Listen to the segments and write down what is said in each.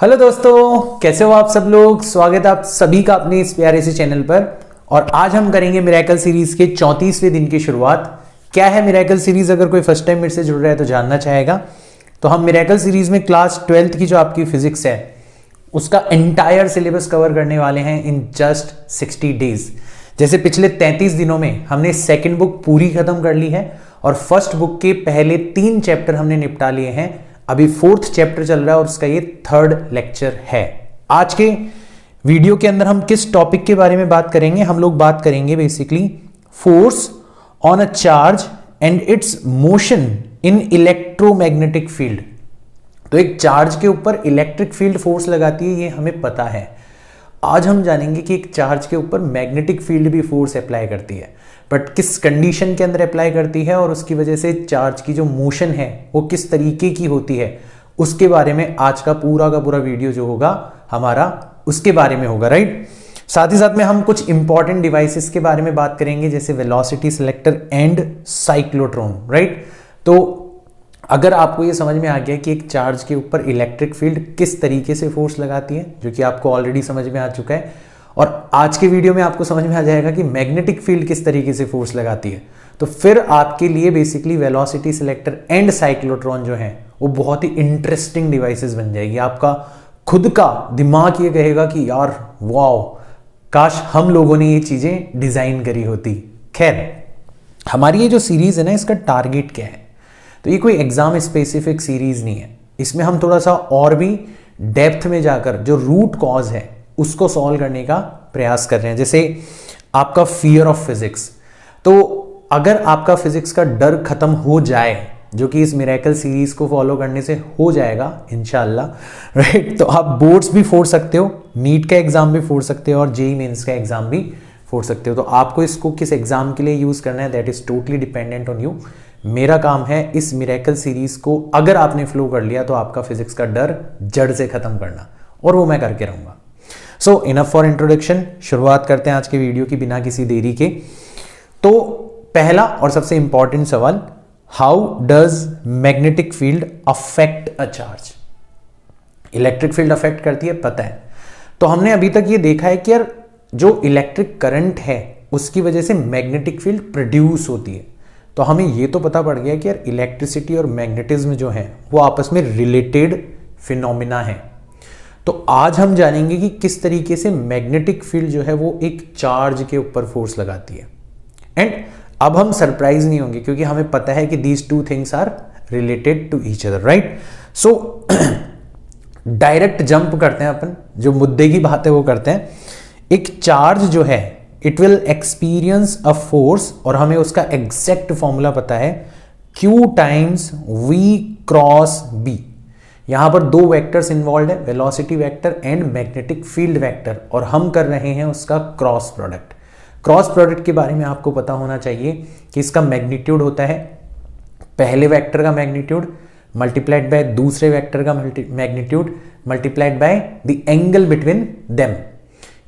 Hello दोस्तों, कैसे हो आप सब लोग। स्वागत है आप सभी का अपने इस प्यारे से चैनल पर। और आज हम करेंगे मिरेकल सीरीज के 34वें दिन की शुरुआत। क्या है मिरेकल सीरीज, अगर कोई फर्स्ट टाइम मेरे से जुड़ रहा है तो जानना चाहेगा। तो हम मिरेकल सीरीज में क्लास 12th की जो आपकी फिजिक्स है उसका एंटायर सिलेबस कवर करने वाले हैं इन जस्ट 60 डेज। जैसे पिछले 33 दिनों में हमने सेकेंड बुक पूरी खत्म कर ली है और फर्स्ट बुक के पहले 3 चैप्टर हमने निपटा लिए हैं। अभी 4th चैप्टर चल रहा है और उसका ये 3rd लेक्चर है। आज के वीडियो के अंदर हम किस टॉपिक के बारे में बात करेंगे, हम लोग बात करेंगे basically force on a charge and it's motion in electromagnetic field. तो एक चार्ज के ऊपर इलेक्ट्रिक फील्ड फोर्स लगाती है, ये हमें पता है। आज हम जानेंगे कि एक चार्ज के ऊपर मैग्नेटिक फील्ड भी फोर्स अप्लाई करती है, बट किस कंडीशन के अंदर अप्लाई करती है और उसकी वजह से चार्ज की जो मोशन है वो किस तरीके की होती है, उसके बारे में आज का पूरा वीडियो जो होगा हमारा उसके बारे में होगा, राइट। साथ ही साथ में हम कुछ इंपॉर्टेंट डिवाइसेस के बारे में बात करेंगे, जैसे velocity selector and cyclotron, right. तो अगर आपको ये समझ में आ गया कि एक चार्ज के ऊपर इलेक्ट्रिक फील्ड किस तरीके से फोर्स लगाती है, जो कि आपको ऑलरेडी समझ में आ चुका है, और आज के वीडियो में आपको समझ में आ जाएगा कि मैग्नेटिक फील्ड किस तरीके से फोर्स लगाती है, तो फिर आपके लिए basically velocity selector and cyclotron जो है वो बहुत ही इंटरेस्टिंग डिवाइसेस बन जाएगी। आपका खुद का दिमाग ये कहेगा कि यार वाओ, काश हम लोगों ने ये चीजें डिजाइन करी होती। खैर, हमारी ये जो सीरीज है ना, इसका टारगेट क्या है, तो ये कोई एग्जाम स्पेसिफिक सीरीज नहीं है। इसमें हम थोड़ा सा और भी डेप्थ में जाकर जो रूट कॉज है उसको सॉल्व करने का प्रयास कर रहे हैं। जैसे आपका फियर ऑफ फिजिक्स, तो अगर आपका फिजिक्स का डर खत्म हो जाए, जो कि इस मिरेकल सीरीज को फॉलो करने से हो जाएगा इंशाल्लाह, राइट, तो आप बोर्ड्स भी फोड़ सकते हो, नीट का एग्जाम भी फोड़ सकते हो और जेईई मेंस का एग्जाम भी फोड़ सकते हो। तो आपको इसको किस एग्जाम के लिए यूज करना है, that is totally dependent on you. मेरा काम है इस मिरेकल सीरीज को अगर आपने फ्लो कर लिया तो आपका फिजिक्स का डर जड़ से खत्म करना, और वो मैं करके रहूंगा। सो इनफ फॉर इंट्रोडक्शन, शुरुआत करते हैं आज के वीडियो की बिना किसी देरी के। तो पहला और सबसे इंपॉर्टेंट सवाल, how does magnetic field affect a charge. Electric field affect करती है, पता है। तो हमने अभी तक ये देखा है कि यार जो इलेक्ट्रिक करंट है उसकी वजह से मैग्नेटिक फील्ड प्रोड्यूस होती है। तो हमें ये तो पता पड़ गया कि यार इलेक्ट्रिसिटी और मैग्नेटिज्म जो है वो आपस में रिलेटेड फिनोमिना है। तो आज हम जानेंगे कि किस तरीके से मैग्नेटिक फील्ड जो है वो एक चार्ज के ऊपर फोर्स लगाती है। एंड अब हम सरप्राइज नहीं होंगे क्योंकि हमें पता है कि these two things are related to each other, right. So direct jump करते हैं अपन, जो मुद्दे की बात है वो करते हैं। एक चार्ज जो है it will experience a force, और हमें उसका एग्जैक्ट फॉर्मूला पता है, Q times V cross B। यहां पर 2 वेक्टर्स इन्वॉल्व है, velocity vector and magnetic field vector, और हम कर रहे हैं उसका क्रॉस प्रोडक्ट। क्रॉस प्रोडक्ट के बारे में आपको पता होना चाहिए कि इसका मैग्नीट्यूड होता है पहले वेक्टर का मैग्नीट्यूड मल्टीप्लाइड बाय दूसरे वेक्टर का magnitude multiplied by the angle between them.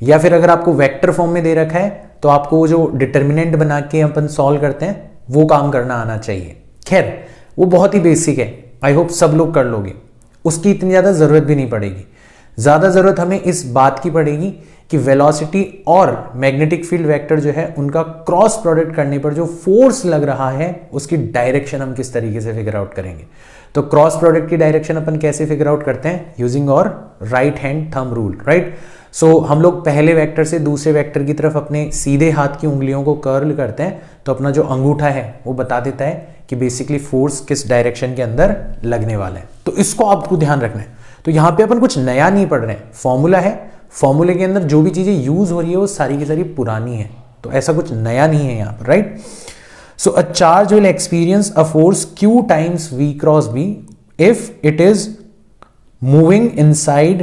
या फिर अगर आपको वेक्टर फॉर्म में दे रखा है तो आपको वो जो डिटर्मिनेंट बना के अपन सॉल्व करते हैं वो काम करना आना चाहिए। खैर, वो बहुत ही बेसिक है, आई होप सब लोग कर लोगे, उसकी इतनी ज्यादा जरूरत भी नहीं पड़ेगी। ज्यादा जरूरत हमें इस बात की पड़ेगी कि वेलोसिटी और मैग्नेटिक फील्ड वेक्टर जो है उनका क्रॉस प्रोडक्ट करने पर जो फोर्स लग रहा है उसकी डायरेक्शन हम किस तरीके से फिगर आउट करेंगे। तो क्रॉस प्रोडक्ट की डायरेक्शन अपन कैसे फिगर आउट करते हैं, यूजिंग और right hand thumb rule, right. So हम लोग पहले वेक्टर से दूसरे वेक्टर की तरफ अपने सीधे हाथ की उंगलियों को कर्ल करते हैं, तो अपना जो अंगूठा है वो बता देता है कि बेसिकली फोर्स किस डायरेक्शन के अंदर लगने वाला है। तो इसको आपको ध्यान रखना है। तो यहां पे अपन कुछ नया नहीं पढ़ रहे हैं, फॉर्मूला है, फॉर्मूले के अंदर जो भी चीजें यूज हो रही है वो सारी की सारी पुरानी है, तो ऐसा कुछ नया नहीं है यहां पर, right. So a charge will experience a force Q times V cross B if it is moving inside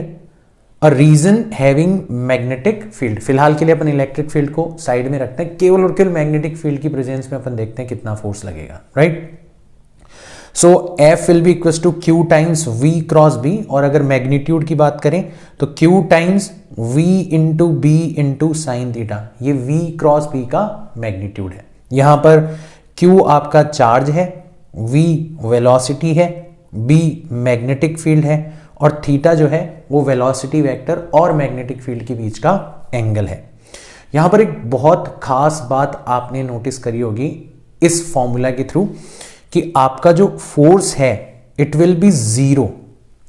a region having magnetic field. फिलहाल के लिए अपन इलेक्ट्रिक फील्ड को साइड में रखते हैं, केवल और केवल मैग्नेटिक फील्ड की प्रेजेंस में अपन देखते हैं कितना फोर्स लगेगा, right. So F will be equal to Q times V cross B, और अगर मैग्नीट्यूड की बात करें तो Q times V into B into sine theta, ये V क्रॉस B का मैग्नीट्यूड है। यहां पर Q आपका चार्ज है, V वेलोसिटी है, B मैग्नेटिक फील्ड है, और थीटा जो है वो वेलोसिटी वेक्टर और मैग्नेटिक फील्ड के बीच का एंगल है। यहां पर एक बहुत खास बात आपने नोटिस करी होगी इस फॉर्मूला के थ्रू कि आपका जो फोर्स है it will be zero.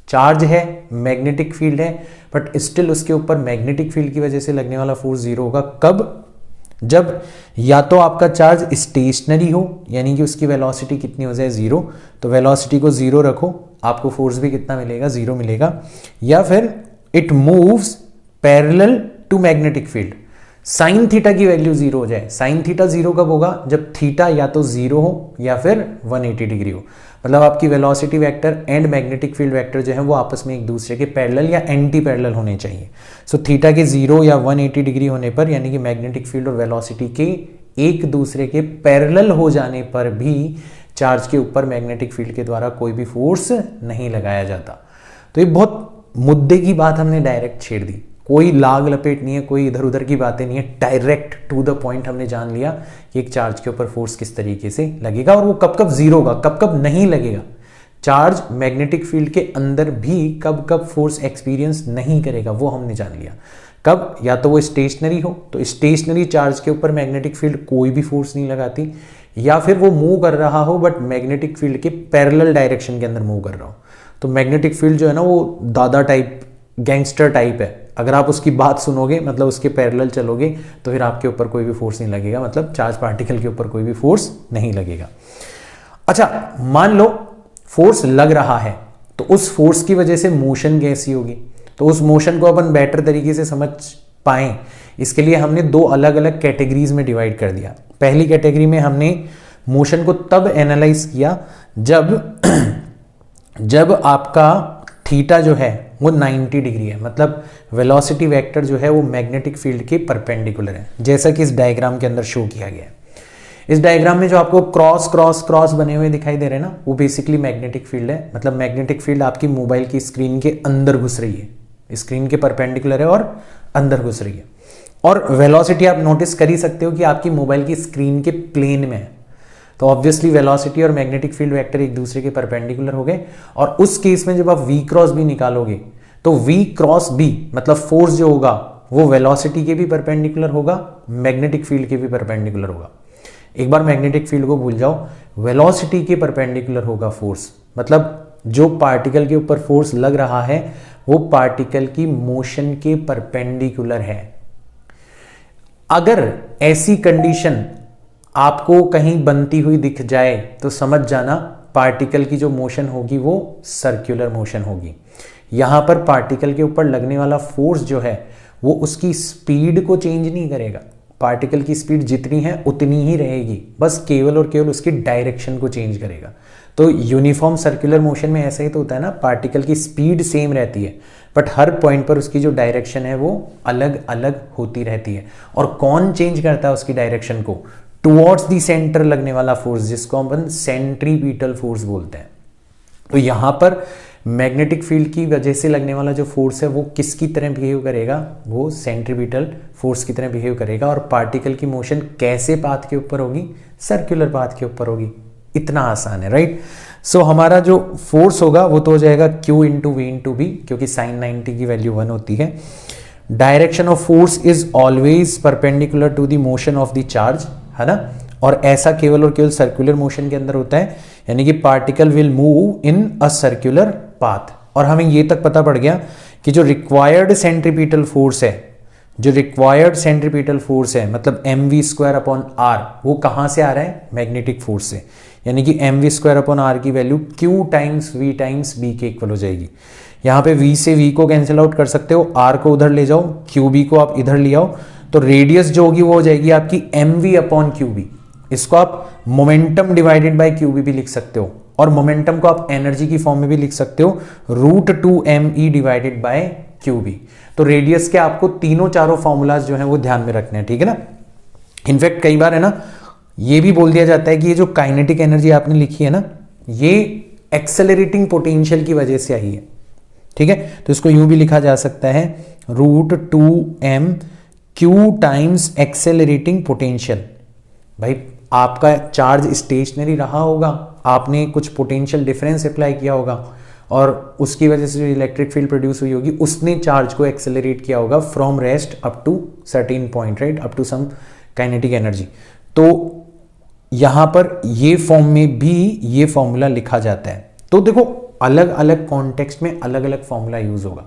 Charge है, मैग्नेटिक फील्ड है, बट स्टिल उसके ऊपर मैग्नेटिक फील्ड की वजह से लगने वाला फोर्स जीरो होगा। कब? जब या तो आपका चार्ज स्टेशनरी हो, यानी कि उसकी वेलोसिटी कितनी हो जाए जीरो, तो वेलोसिटी को जीरो रखो, आपको फोर्स भी कितना मिलेगा? जीरो मिलेगा। या फिर it moves parallel to magnetic field, sine theta की वैल्यू जीरो हो जाए। साइन थीटा जीरो कब होगा? जब थीटा या तो जीरो हो या फिर 180 डिग्री हो, मतलब आपकी velocity vector and magnetic field vector जो है वो आपस में एक दूसरे के पैरेलल या एंटी पैरेलल होने चाहिए। सो थीटा के जीरो या 180 डिग्री होने पर, यानी कि मैग्नेटिक फील्ड और वेलोसिटी के एक दूसरे के पैरेलल हो जाने पर भी चार्ज के ऊपर मैग्नेटिक फील्ड के द्वारा कोई भी फोर्स नहीं लगाया जाता। तो ये बहुत मुद्दे की बात हमने डायरेक्ट छेड़ दी, कोई लाग लपेट नहीं है, कोई इधर उधर की बातें नहीं है, डायरेक्ट टू द पॉइंट हमने जान लिया कि एक चार्ज के ऊपर फोर्स किस तरीके से लगेगा और वो कब कब जीरो होगा, कब कब नहीं लगेगा। चार्ज मैग्नेटिक फील्ड के अंदर भी कब कब फोर्स एक्सपीरियंस नहीं करेगा वो हमने जान लिया। कब? या तो वो स्टेशनरी हो, तो स्टेशनरी चार्ज के ऊपर मैग्नेटिक फील्ड कोई भी फोर्स नहीं लगाती, या फिर वो मूव कर रहा हो बट मैग्नेटिक फील्ड के पैरेलल डायरेक्शन के अंदर मूव कर रहा हो। तो मैग्नेटिक फील्ड जो है ना वो दादा टाइप, गैंगस्टर टाइप है, अगर आप उसकी बात सुनोगे मतलब उसके पैरेलल चलोगे तो फिर आपके ऊपर कोई भी फोर्स नहीं लगेगा, मतलब चार्ज पार्टिकल के ऊपर कोई भी फोर्स नहीं लगेगा। अच्छा, मान लो फोर्स लग रहा है, तो उस फोर्स की वजह से मोशन कैसी होगी, तो उस मोशन को अपन बेटर तरीके से समझ पाएं इसके लिए हमने दो अलग अलग कैटेगरीज में डिवाइड कर दिया। पहली कैटेगरी में हमने मोशन को तब एनालाइज किया जब आपका थीटा जो है वो 90 डिग्री है, मतलब वेलोसिटी वेक्टर जो है वो मैग्नेटिक फील्ड के परपेंडिकुलर है, जैसा कि इस डायग्राम के अंदर शो किया गया है। इस डायग्राम में जो आपको क्रॉस क्रॉस क्रॉस बने हुए दिखाई दे रहे हैं ना, वो बेसिकली मैग्नेटिक फील्ड है, मतलब मैग्नेटिक फील्ड आपकी मोबाइल की स्क्रीन के अंदर घुस रही है, स्क्रीन के परपेंडिकुलर है और अंदर घुस रही है। और वेलोसिटी आप नोटिस कर ही सकते हो कि आपकी मोबाइल की स्क्रीन के प्लेन में है, तो ऑब्वियसली वेलोसिटी और मैग्नेटिक फील्ड वेक्टर एक दूसरे के परपेंडिकुलर हो गए। और उस केस में जब आप v क्रॉस बी निकालोगे तो v क्रॉस बी मतलब फोर्स जो होगा वो वेलोसिटी के भी परपेंडिकुलर होगा, मैग्नेटिक फील्ड के भी परपेंडिकुलर होगा। एक बार मैग्नेटिक फील्ड को भूल जाओ, वेलोसिटी के परपेंडिकुलर होगा फोर्स, मतलब जो पार्टिकल के ऊपर फोर्स लग रहा है वो पार्टिकल की मोशन के परपेंडिकुलर है। अगर ऐसी कंडीशन आपको कहीं बनती हुई दिख जाए तो समझ जाना पार्टिकल की जो मोशन होगी वो सर्कुलर मोशन होगी। यहां पर पार्टिकल के ऊपर लगने वाला फोर्स जो है वो उसकी स्पीड को चेंज नहीं करेगा, पार्टिकल की स्पीड जितनी है उतनी ही रहेगी, बस केवल और केवल उसकी डायरेक्शन को चेंज करेगा। तो यूनिफॉर्म सर्कुलर मोशन में ऐसा ही तो होता है ना, पार्टिकल की स्पीड सेम रहती है बट हर पॉइंट पर उसकी जो डायरेक्शन है वो अलग अलग होती रहती है। और कौन चेंज करता है उसकी डायरेक्शन को? टुवर्ड्स दी सेंटर लगने वाला फोर्स, जिसको अपन सेंट्रीपिटल फोर्स बोलते हैं। तो यहां पर मैग्नेटिक फील्ड की वजह से लगने वाला जो फोर्स है वो किसकी तरह बिहेव करेगा? वो सेंट्रीपिटल फोर्स की तरह बिहेव करेगा। और पार्टिकल की मोशन कैसे पाथ के ऊपर होगी? सर्कुलर पाथ के ऊपर होगी। इतना आसान है, राइट? सो हमारा जो फोर्स होगा वो तो हो जाएगा Q into v into b, क्योंकि साइन 90 की वैल्यू 1 होती है। Direction of force is always perpendicular to the motion of the charge, है ना? और ऐसा केवल और केवल सर्कुलर मोशन के अंदर होता है, यानी कि particle will move in a circular path. और हमें ये तक पता पड़ गया कि जो रिक्वायर्ड सेंट्रीपिटल फोर्स है, जो रिक्वायर्ड सेंट्रीपिटल फोर्स है मतलब mv²/r, वो कहां से आ रहा है? मैग्नेटिक फोर्स से। यानी कि mv²/r की value q times v times b के इक्वल हो जाएगी। यहां पे v से v को कैंसिल आउट कर सकते हो, r को उधर ले जाओ, qb को आप इधर ले आओ, तो रेडियस जो होगी वो हो जाएगी आपकी mv/qb। इसको आप मोमेंटम डिवाइडेड बाय qb भी लिख सकते हो, और मोमेंटम को आप एनर्जी की फॉर्म में भी लिख सकते हो, √2me डिवाइडेड बाय qb। तो रेडियस के आपको तीनों चारों फॉर्मूलाज जो हैं वो ध्यान में रखने हैं, ठीक है ना? इनफैक्ट कई बार है ना ये भी बोल दिया जाता है कि ये जो काइनेटिक एनर्जी आपने लिखी है ना, ये एक्सेलरेटिंग पोटेंशियल की वजह से आई है, ठीक है? तो इसको यूं भी लिखा जा सकता है √2m टाइम्स एक्सेलरेटिंग पोटेंशियल। भाई आपका चार्ज स्टेशनरी रहा होगा, आपने कुछ पोटेंशियल डिफरेंस अप्लाई किया होगा और उसकी वजह से जो इलेक्ट्रिक फील्ड प्रोड्यूस हुई होगी उसने चार्ज को एक्सेलरेट किया होगा from rest up to certain point, right, up to some kinetic energy. तो यहां पर ये फॉर्म में भी ये फॉर्मूला लिखा जाता है। तो देखो अलग अलग कॉन्टेक्स्ट में अलग अलग फॉर्मूला यूज होगा।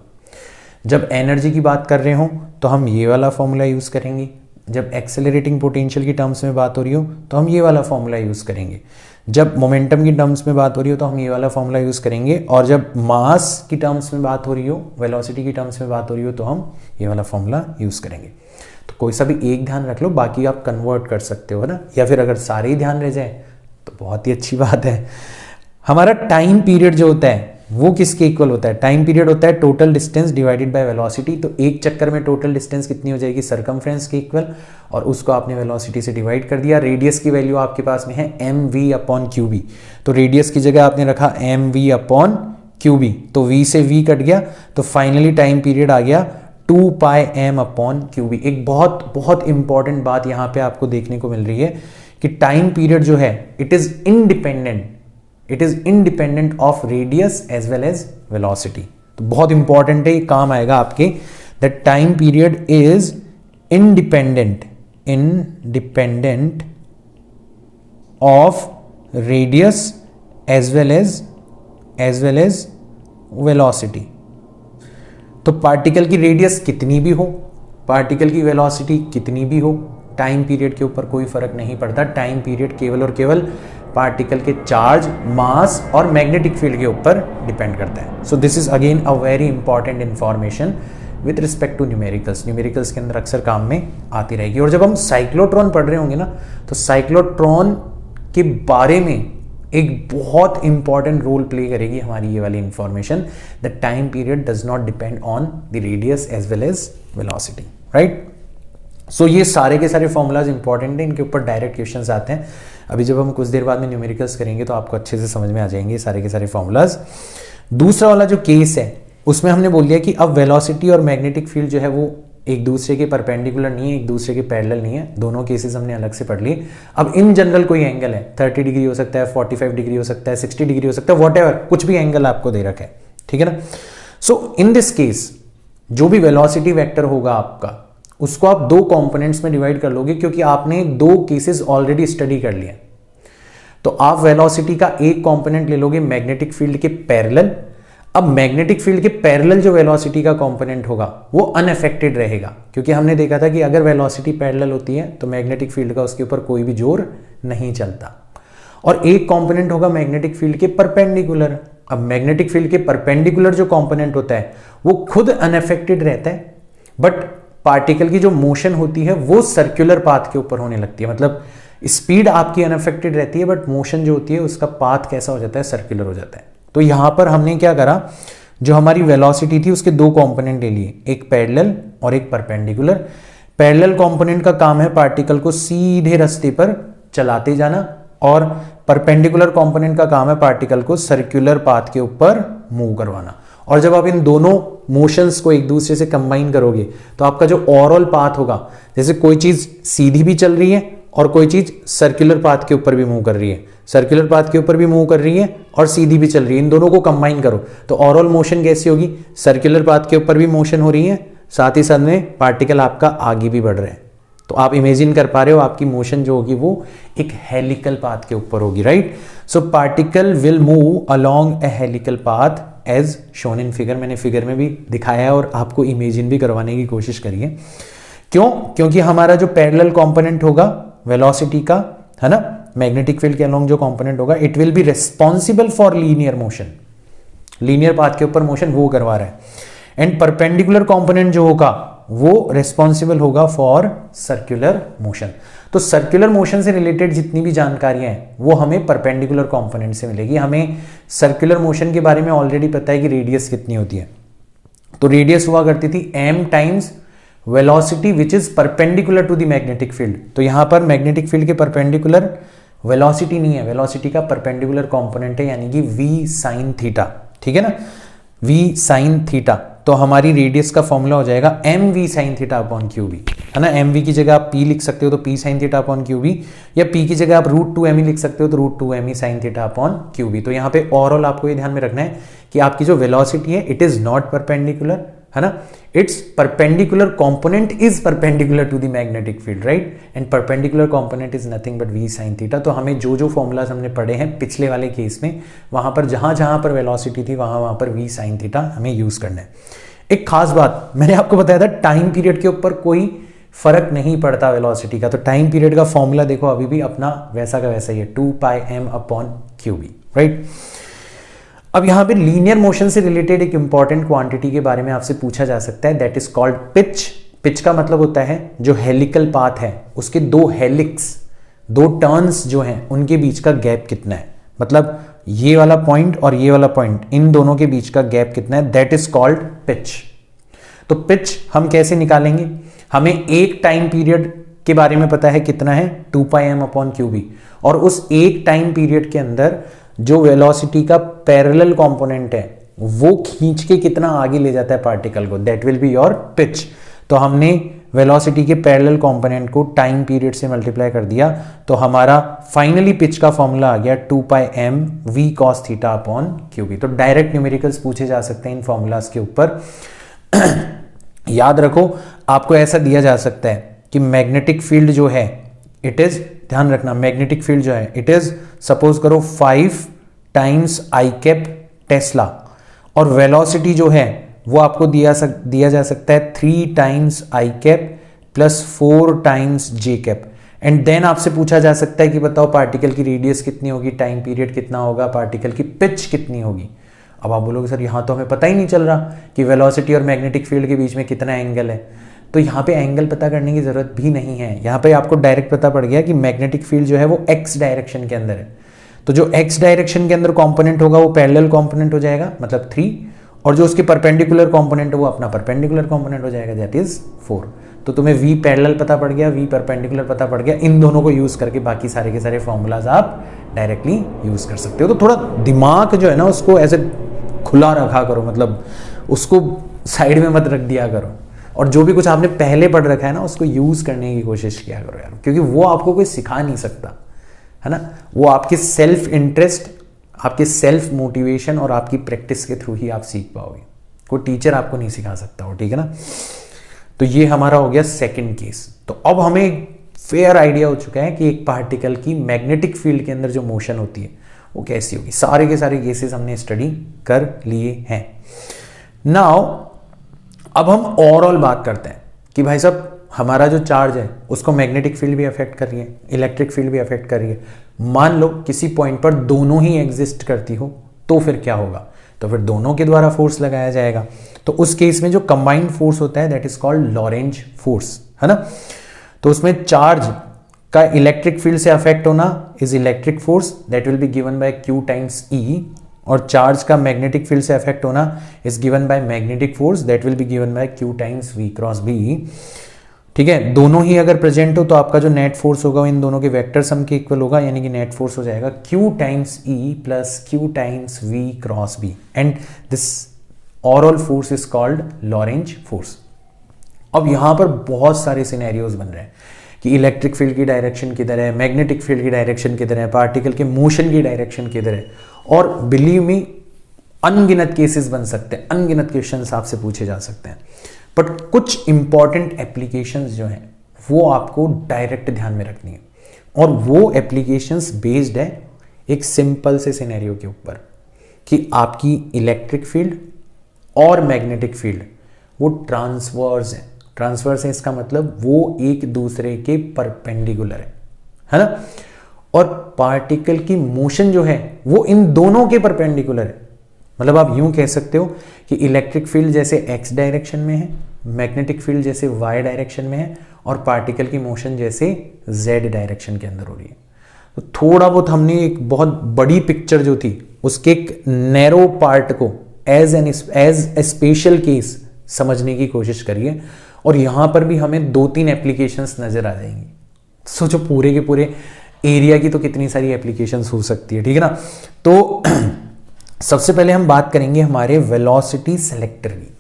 जब एनर्जी की बात कर रहे हो तो हम ये वाला फॉर्मूला यूज करेंगे, जब एक्सेलरेटिंग पोटेंशियल की टर्म्स में बात हो रही हो तो हम ये वाला फॉर्मूला यूज करेंगे, जब मोमेंटम की टर्म्स में बात हो रही हो तो हम ये वाला फॉर्मूला यूज करेंगे, और जब मास की टर्म्स में बात हो रही हो, वेलोसिटी की टर्म्स में बात हो रही हो तो हम ये वाला फॉर्मूला यूज करेंगे। तो कोई सा भी एक ध्यान रख लो, बाकी आप कन्वर्ट कर सकते हो ना, या फिर अगर सारे ही ध्यान रह जाए तो बहुत ही अच्छी बात है। हमारा टाइम पीरियड जो होता है वो किसके इक्वल होता है? टाइम पीरियड होता है total distance divided by velocity. तो एक चक्कर में टोटल डिस्टेंस कितनी हो जाएगी? सर्कमफ्रेंस के इक्वल, और उसको आपने वेलोसिटी से डिवाइड कर दिया। रेडियस की वैल्यू आपके पास में है mv अपॉन क्यूबी, तो रेडियस की जगह आपने रखा mv अपॉन क्यूबी, तो v से v कट गया, तो फाइनली टाइम पीरियड आ गया 2 पाई m अपॉन क्यूबी। एक बहुत बहुत इंपॉर्टेंट बात यहाँ पे आपको देखने को मिल रही है कि टाइम पीरियड जो है it is independent of radius as well as velocity. तो बहुत इंपॉर्टेंट है, ये काम आएगा आपके। That time period is independent of radius as well as velocity. तो पार्टिकल की रेडियस कितनी भी हो, पार्टिकल की वेलोसिटी कितनी भी हो, टाइम पीरियड के ऊपर कोई फर्क नहीं पड़ता। टाइम पीरियड केवल और केवल पार्टिकल के चार्ज, मास और मैग्नेटिक फील्ड के ऊपर डिपेंड करता है। So this is again a very important information with respect to numericals. Numericals के अंदर अक्सर काम में आती रहेगी। और जब हम साइक्लोट्रॉन पढ़ रहे होंगे ना, तो साइक्लोट्रॉन के बारे में एक बहुत इंपॉर्टेंट रोल प्ले करेगी हमारी ये वाली information, the time period does not depend on the radius as well as velocity, right. So ये सारे के सारे फॉर्मूलाज इंपॉर्टेंट हैं, इनके ऊपर डायरेक्ट क्वेश्चंस आते हैं। अभी जब हम कुछ देर बाद में न्यूमेरिकल्स करेंगे तो आपको अच्छे से समझ में आ जाएंगे सारे के सारे फॉर्मूलाज। दूसरा वाला जो केस है उसमें हमने बोल दिया कि अब वेलोसिटी और मैग्नेटिक फील्ड जो है वो एक दूसरे के परपेंडिकुलर नहीं है, एक दूसरे के पैरेलल नहीं है। दोनों केसेस हमने अलग से पढ़ लिए। अब इन जनरल कोई एंगल है, 30 डिग्री हो सकता है, 45 डिग्री हो सकता है, 60 डिग्री हो सकता है, व्हाटएवर, कुछ भी एंगल आपको दे रखा है, ठीक है ना। सो इन दिस केस जो भी वेलोसिटी वेक्टर होगा आपका, उसको आप दो कंपोनेंट्स में डिवाइड कर लोगे, क्योंकि आपने दो केसेस ऑलरेडी स्टडी कर लिए। तो आप वेलोसिटी का एक कंपोनेंट ले लोगे मैग्नेटिक फील्ड के पैरेलल। अब मैग्नेटिक फील्ड के पैरेलल जो वेलोसिटी का कंपोनेंट होगा वो अनअफेक्टेड रहेगा, क्योंकि हमने देखा था कि अगर वेलोसिटी पैरेलल होती है तो मैग्नेटिक फील्ड का उसके ऊपर कोई भी जोर नहीं चलता। और एक कंपोनेंट होगा मैग्नेटिक फील्ड के परपेंडिकुलर। अब मैग्नेटिक फील्ड के परपेंडिकुलर जो कंपोनेंट होता है वो खुद अनअफेक्टेड रहता है, बट पार्टिकल की जो मोशन होती है वो सर्कुलर पाथ के ऊपर होने लगती है। मतलब स्पीड आपकी अनअफेक्टेड रहती है, बट मोशन जो होती है उसका पाथ कैसा हो जाता है? सर्कुलर हो जाता है। तो यहां पर हमने क्या करा, जो हमारी वेलोसिटी थी उसके दो कंपोनेंट ले लिए, एक पैरेलल और एक परपेंडिकुलर। पैरेलल कंपोनेंट का काम है पार्टिकल को सीधे रास्ते पर चलाते जाना, और परपेंडिकुलर कंपोनेंट का काम है पार्टिकल को सर्कुलर पाथ के ऊपर मूव करवाना। और जब आप इन दोनों मोशंस को एक दूसरे से कंबाइन करोगे तो आपका जो ओवरऑल पाथ होगा, जैसे कोई चीज सीधी भी चल रही है और कोई चीज सर्कुलर पाथ के ऊपर भी मूव कर रही है, सर्कुलर पाथ के ऊपर भी मूव कर रही है और सीधी भी चल रही है, इन दोनों को कंबाइन करो तो ओवरऑल मोशन कैसी होगी? सर्कुलर पाथ के ऊपर भी मोशन हो रही है, साथ ही साथ में पार्टिकल आपका आगे भी बढ़ रहा है। तो आप इमेजिन कर पा रहे हो आपकी मोशन जो होगी वो एक हेलिकल पाथ के ऊपर होगी, right. So particle will move along a helical path as shown in figure. मैंने फिगर में भी दिखाया है और आपको इमेजिन भी करवाने की कोशिश करी है। क्यों? क्योंकि हमारा जो पैरेलल कंपोनेंट होगा वेलोसिटी का, है ना, मैग्नेटिक फील्ड के अलोंग जो कंपोनेंट होगा, it will be responsible for linear motion, linear path के ऊपर मोशन वो करवा रहा है। एंड परपेंडिकुलर कंपोनेंट जो होगा वो रिस्पॉन्सिबल होगा फॉर सर्कुलर मोशन। तो सर्कुलर मोशन से रिलेटेड जितनी भी जानकारियां हैं वो हमें परपेंडिकुलर कंपोनेंट से मिलेगी। हमें सर्कुलर मोशन के बारे में ऑलरेडी पता है कि रेडियस कितनी होती है। तो रेडियस हुआ करती थी m times velocity which is perpendicular to the magnetic field. तो यहां पर मैग्नेटिक फील्ड के परपेंडिकुलर वेलोसिटी नहीं है, वेलोसिटी का परपेंडिकुलर कंपोनेंट है, यानी कि v sin थीटा, ठीक है ना, v sin थीटा। तो हमारी रेडियस का फॉर्मूला हो जाएगा mv sin theta upon q b, है ना। mv की जगह आप p लिख सकते हो तो p sin theta upon QB, या p की जगह आप √2me लिख सकते हो तो √2me sin theta upon QB. तो यहाँ पे ओवरऑल आपको ये ध्यान में रखना है कि आपकी जो वेलोसिटी है इट इज नॉट परपेंडिकुलर, है ना, its perpendicular component is perpendicular to the magnetic field, right, and perpendicular component is nothing but v sin theta. तो हमें जो जो फॉर्मूलाज हमने पढ़े हैं पिछले वाले केस में, वहां पर जहां जहां पर वेलोसिटी थी वहां पर v sin थीटा हमें यूज करना है। एक खास बात मैंने आपको बताया था, टाइम पीरियड के ऊपर कोई फर्क नहीं पड़ता वेलोसिटी का, तो टाइम पीरियड का फॉर्मूला देखो अभी भी अपना वैसा का वैसा ही है, 2πm/qb, राइट। अब यहां पे लीनियर मोशन से रिलेटेड एक इंपॉर्टेंट क्वांटिटी के बारे में आपसे पूछा जा सकता है, that is called pitch. Pitch का मतलब होता है जो हेलिकल पाथ है उसके दो हेलिक्स, दो टर्न्स जो हैं उनके बीच का गैप कितना है, मतलब ये वाला पॉइंट और ये वाला पॉइंट, इन दोनों के बीच का गैप कितना है, दैट इज कॉल्ड पिच। तो पिच हम कैसे निकालेंगे, हमें एक टाइम पीरियड के बारे में पता है कितना है, 2πm/qb, और उस एक टाइम पीरियड के अंदर जो वेलोसिटी का पैरेलल कंपोनेंट है वो खींच के कितना आगे ले जाता है पार्टिकल को, that will be your pitch. तो हमने वेलोसिटी के पैरेलल कंपोनेंट को टाइम पीरियड से मल्टीप्लाई कर दिया, तो हमारा फाइनली पिच का फॉर्मूला आ गया 2πm v cos θ/qb। तो डायरेक्ट न्यूमेरिकल्स पूछे जा सकते हैं इन फॉर्मूलाज के ऊपर। याद रखो आपको ऐसा दिया जा सकता है कि मैग्नेटिक फील्ड जो है इट इज, ध्यान रखना, मैग्नेटिक फील्ड जो है इट इज सपोज करो 5 टाइम्स आई कैप टेस्ला, और वेलोसिटी जो है वो आपको दिया जा सकता है 3 times i cap plus 4 times j cap, and then आपसे पूछा जा सकता है कि बताओ पार्टिकल की रेडियस कितनी होगी, टाइम पीरियड कितना होगा, पार्टिकल की पिच कितनी होगी। अब आप बोलोगे सर यहाँ तो हमें पता ही नहीं चल रहा कि वेलोसिटी और मैग्नेटिक फील्ड के बीच में कितना एंगल है, तो यहाँ पे एंगल पता करने की जरूरत भी नहीं है, यहाँ पे आपको डायरेक्ट पता पड़ गया कि मैग्नेटिक फील्ड जो है वो x डायरेक्शन के अंदर है, तो जो x डायरेक्शन के अंदर कंपोनेंट होगा वो पैरेलल कंपोनेंट हो जाएगा, मतलब 3, और जो उसके परपेंडिकुलर कंपोनेंट है वो अपना परपेंडिकुलर कंपोनेंट हो जाएगा, दैट इज 4। तो तुम्हें v पैरेलल पता पड़ गया, v परपेंडिकुलर पता पड़ गया, इन दोनों को यूज करके बाकी सारे के सारे फॉर्मूलाज आप डायरेक्टली यूज कर सकते हो। तो थोड़ा दिमाग जो है ना उसको ऐसे खुला रखा करो, मतलब उसको साइड में मत रख दिया करो, और जो भी कुछ आपने पहले पढ़ रखा है ना उसको यूज करने की कोशिश किया करो यार, क्योंकि वो आपको कोई सिखा नहीं सकता, है ना, वो आपके सेल्फ इंटरेस्ट, आपके सेल्फ मोटिवेशन और आपकी प्रैक्टिस के थ्रू ही आप सीख पाओगे, कोई टीचर आपको नहीं सिखा सकता हो, ठीक है ना। तो ये हमारा हो गया सेकंड केस। तो अब हमें फेयर आइडिया हो चुका है कि एक पार्टिकल की मैग्नेटिक फील्ड के अंदर जो मोशन होती है वो कैसी होगी। सारे के सारे केसेस हमने स्टडी कर लिए हैं। नाउ अब हम ओवरऑल बात करते हैं कि भाई साहब हमारा जो चार्ज है उसको मैग्नेटिक फील्ड भी अफेक्ट कर रही है, इलेक्ट्रिक फील्ड भी अफेक्ट कर रही है। मान लो किसी पॉइंट पर दोनों ही एग्जिस्ट करती हो तो फिर क्या होगा, तो फिर दोनों के द्वारा फोर्स लगाया जाएगा। तो उस केस में जो कंबाइंड फोर्स होता है that is called Lorentz force, है ना। तो उसमें चार्ज का इलेक्ट्रिक फील्ड से अफेक्ट होना is electric force that will be given by Q times E, और चार्ज का मैग्नेटिक फील्ड से अफेक्ट होना is given by magnetic force that will be given by Q times V cross B। ठीक है, दोनों ही अगर present हो तो आपका जो नेट फोर्स होगा इन दोनों के वेक्टर सम के इक्वल होगा, यानी कि नेट फोर्स हो जाएगा Q times E plus Q times V cross B, and this overall force is called Lorentz force. अब यहां पर बहुत सारे सिनेरियोज बन रहे हैं कि इलेक्ट्रिक फील्ड की डायरेक्शन किधर है, मैग्नेटिक फील्ड की डायरेक्शन किधर है, पार्टिकल के मोशन की डायरेक्शन किधर है, और बिलीव मी अनगिनत केसेस बन सकते हैं, अनगिनत क्वेश्चंस आपसे पूछे जा सकते हैं। बट कुछ इंपॉर्टेंट एप्लीकेशंस जो हैं वो आपको डायरेक्ट ध्यान में रखनी है, और वो एप्लीकेशंस बेस्ड है एक सिंपल से सिनेरियो के ऊपर कि आपकी इलेक्ट्रिक फील्ड और मैग्नेटिक फील्ड वो ट्रांसवर्स है। ट्रांसवर्स है इसका मतलब वो एक दूसरे के परपेंडिकुलर है ना, और पार्टिकल की मोशन जो है वो इन दोनों के परपेंडिकुलर है। मतलब आप यूं कह सकते हो कि इलेक्ट्रिक फील्ड जैसे x डायरेक्शन में है, मैग्नेटिक फील्ड जैसे y डायरेक्शन में है, और पार्टिकल की मोशन जैसे z डायरेक्शन के अंदर हो रही है। तो थोड़ा बहुत हमने एक बहुत बड़ी पिक्चर जो थी उसके एक नैरो पार्ट को एज ए स्पेशल केस समझने की कोशिश करिए, और यहां पर भी हमें 2-3 एप्लीकेशंस नजर आ जाएंगी। सोचो पूरे के पूरे एरिया की तो कितनी सारी एप्लीकेशंस हो सकती है, ठीक है ना। तो सबसे पहले हम बात करेंगे हमारे वेलोसिटी सेलेक्टर की।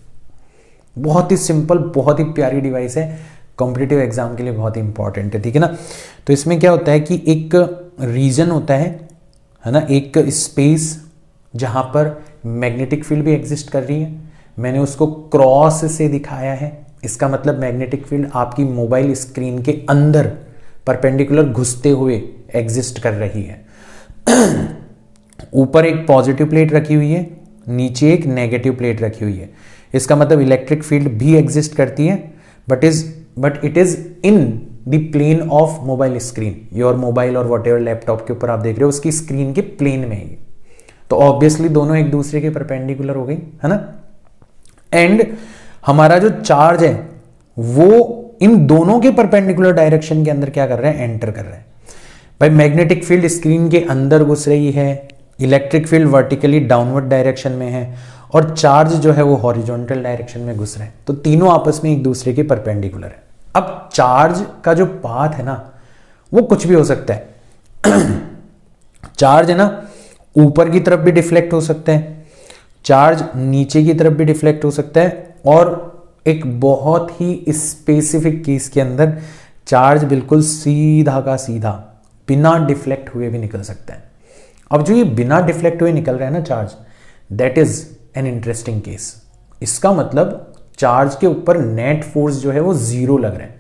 बहुत ही सिंपल, बहुत ही प्यारी डिवाइस है, कॉम्पिटिटिव एग्जाम के लिए बहुत ही इंपॉर्टेंट है, ठीक है ना। तो इसमें क्या होता है कि एक रीजन होता है ना, एक स्पेस जहां पर मैग्नेटिक फील्ड भी एग्जिस्ट कर रही है, मैंने उसको क्रॉस से दिखाया है। इसका मतलब मैग्नेटिक फील्ड आपकी मोबाइल स्क्रीन के अंदर परपेंडिकुलर घुसते हुए एग्जिस्ट कर रही है। ऊपर एक पॉजिटिव प्लेट रखी हुई है, नीचे एक नेगेटिव प्लेट रखी हुई है। इसका मतलब इलेक्ट्रिक फील्ड भी एग्जिस्ट करती है, but it is in the plane of mobile screen. Your mobile और वॉट एवर लैपटॉप के ऊपर आप देख रहे हो उसकी स्क्रीन के प्लेन में है, तो ऑब्वियसली दोनों एक दूसरे के परपेंडिकुलर हो गई, है ना। एंड हमारा जो चार्ज है वो इन दोनों के परपेंडिकुलर डायरेक्शन के अंदर क्या कर रहा है, एंटर कर रहा है। भाई मैग्नेटिक फील्ड स्क्रीन के अंदर घुस रही है, electric field vertically downward direction में है, और चार्ज जो है वो हॉरिजॉन्टल डायरेक्शन में घुस रहा है। तो तीनों आपस में एक दूसरे के परपेंडिकुलर है। अब चार्ज का जो पाथ है ना वो कुछ भी हो सकता है। चार्ज है ना ऊपर की तरफ भी डिफ्लेक्ट हो सकता है, चार्ज नीचे की तरफ भी डिफ्लेक्ट हो सकता है, और एक बहुत ही स्पेसिफिक केस के अंदर चार्ज बिल्कुल सीधा का सीधा बिना डिफ्लेक्ट हुए भी निकल सकता है। अब जो ये बिना डिफ्लेक्ट हुए निकल रहा है ना charge, that is an interesting case. इसका मतलब चार्ज के ऊपर नेट फोर्स जो है वो जीरो लग रहा है।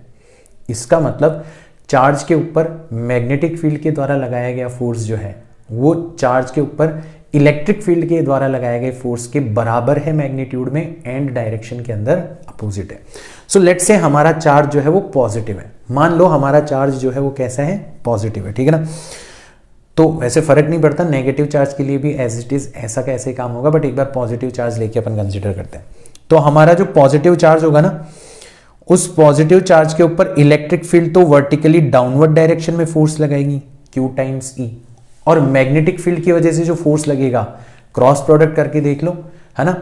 इसका मतलब चार्ज के ऊपर मैग्नेटिक फील्ड के द्वारा लगाया गया फोर्स जो है वो चार्ज के ऊपर इलेक्ट्रिक फील्ड के द्वारा लगाए गए फोर्स के बराबर है मैग्नीट्यूड में, एंड डायरेक्शन के अंदर अपोजिट है। सो लेट्स से हमारा चार्ज जो है वो पॉजिटिव है। मान लो हमारा चार्ज जो है वो कैसा है, पॉजिटिव है, ठीक है ना। तो वैसे फर्क नहीं पड़ता, नेगेटिव चार्ज के लिए भी एज इट इज ऐसा का ऐसे काम होगा, बट एक बार पॉजिटिव चार्ज लेके अपन कंसिडर करते हैं। तो हमारा जो पॉजिटिव चार्ज होगा ना, उस पॉजिटिव चार्ज के ऊपर इलेक्ट्रिक फील्ड तो वर्टिकली डाउनवर्ड डायरेक्शन में फोर्स लगाएगी Q टाइम्स E, और मैग्नेटिक फील्ड की वजह से जो फोर्स लगेगा क्रॉस प्रोडक्ट करके देख लो, है ना।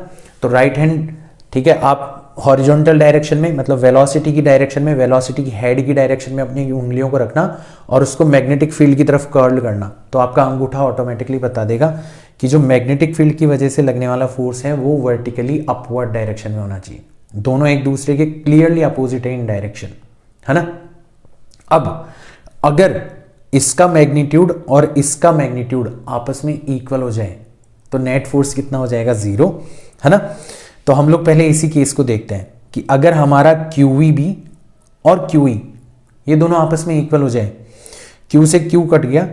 तो राइट हैंड, ठीक है, आप हॉरिजॉन्टल डायरेक्शन में मतलब वेलोसिटी की डायरेक्शन में, वेलोसिटी की हेड की डायरेक्शन में अपनी उंगलियों को रखना और उसको मैग्नेटिक फील्ड की तरफ कर्ल करना, तो आपका अंगूठा ऑटोमेटिकली बता देगा कि जो मैग्नेटिक फील्ड की वजह से लगने वाला फोर्स है वो वर्टिकली अपवर्ड डायरेक्शन में होना चाहिए। दोनों एक दूसरे के क्लियरली अपोजिट है इन डायरेक्शन, है ना। अब अगर इसका मैग्नीट्यूड और इसका मैग्नीट्यूड आपस में इक्वल हो जाए तो नेट फोर्स कितना हो जाएगा, जीरो, है ना। तो हम लोग पहले इसी केस को देखते हैं कि अगर हमारा QEB और QE ये दोनों आपस में इक्वल हो जाए, Q से Q कट गया,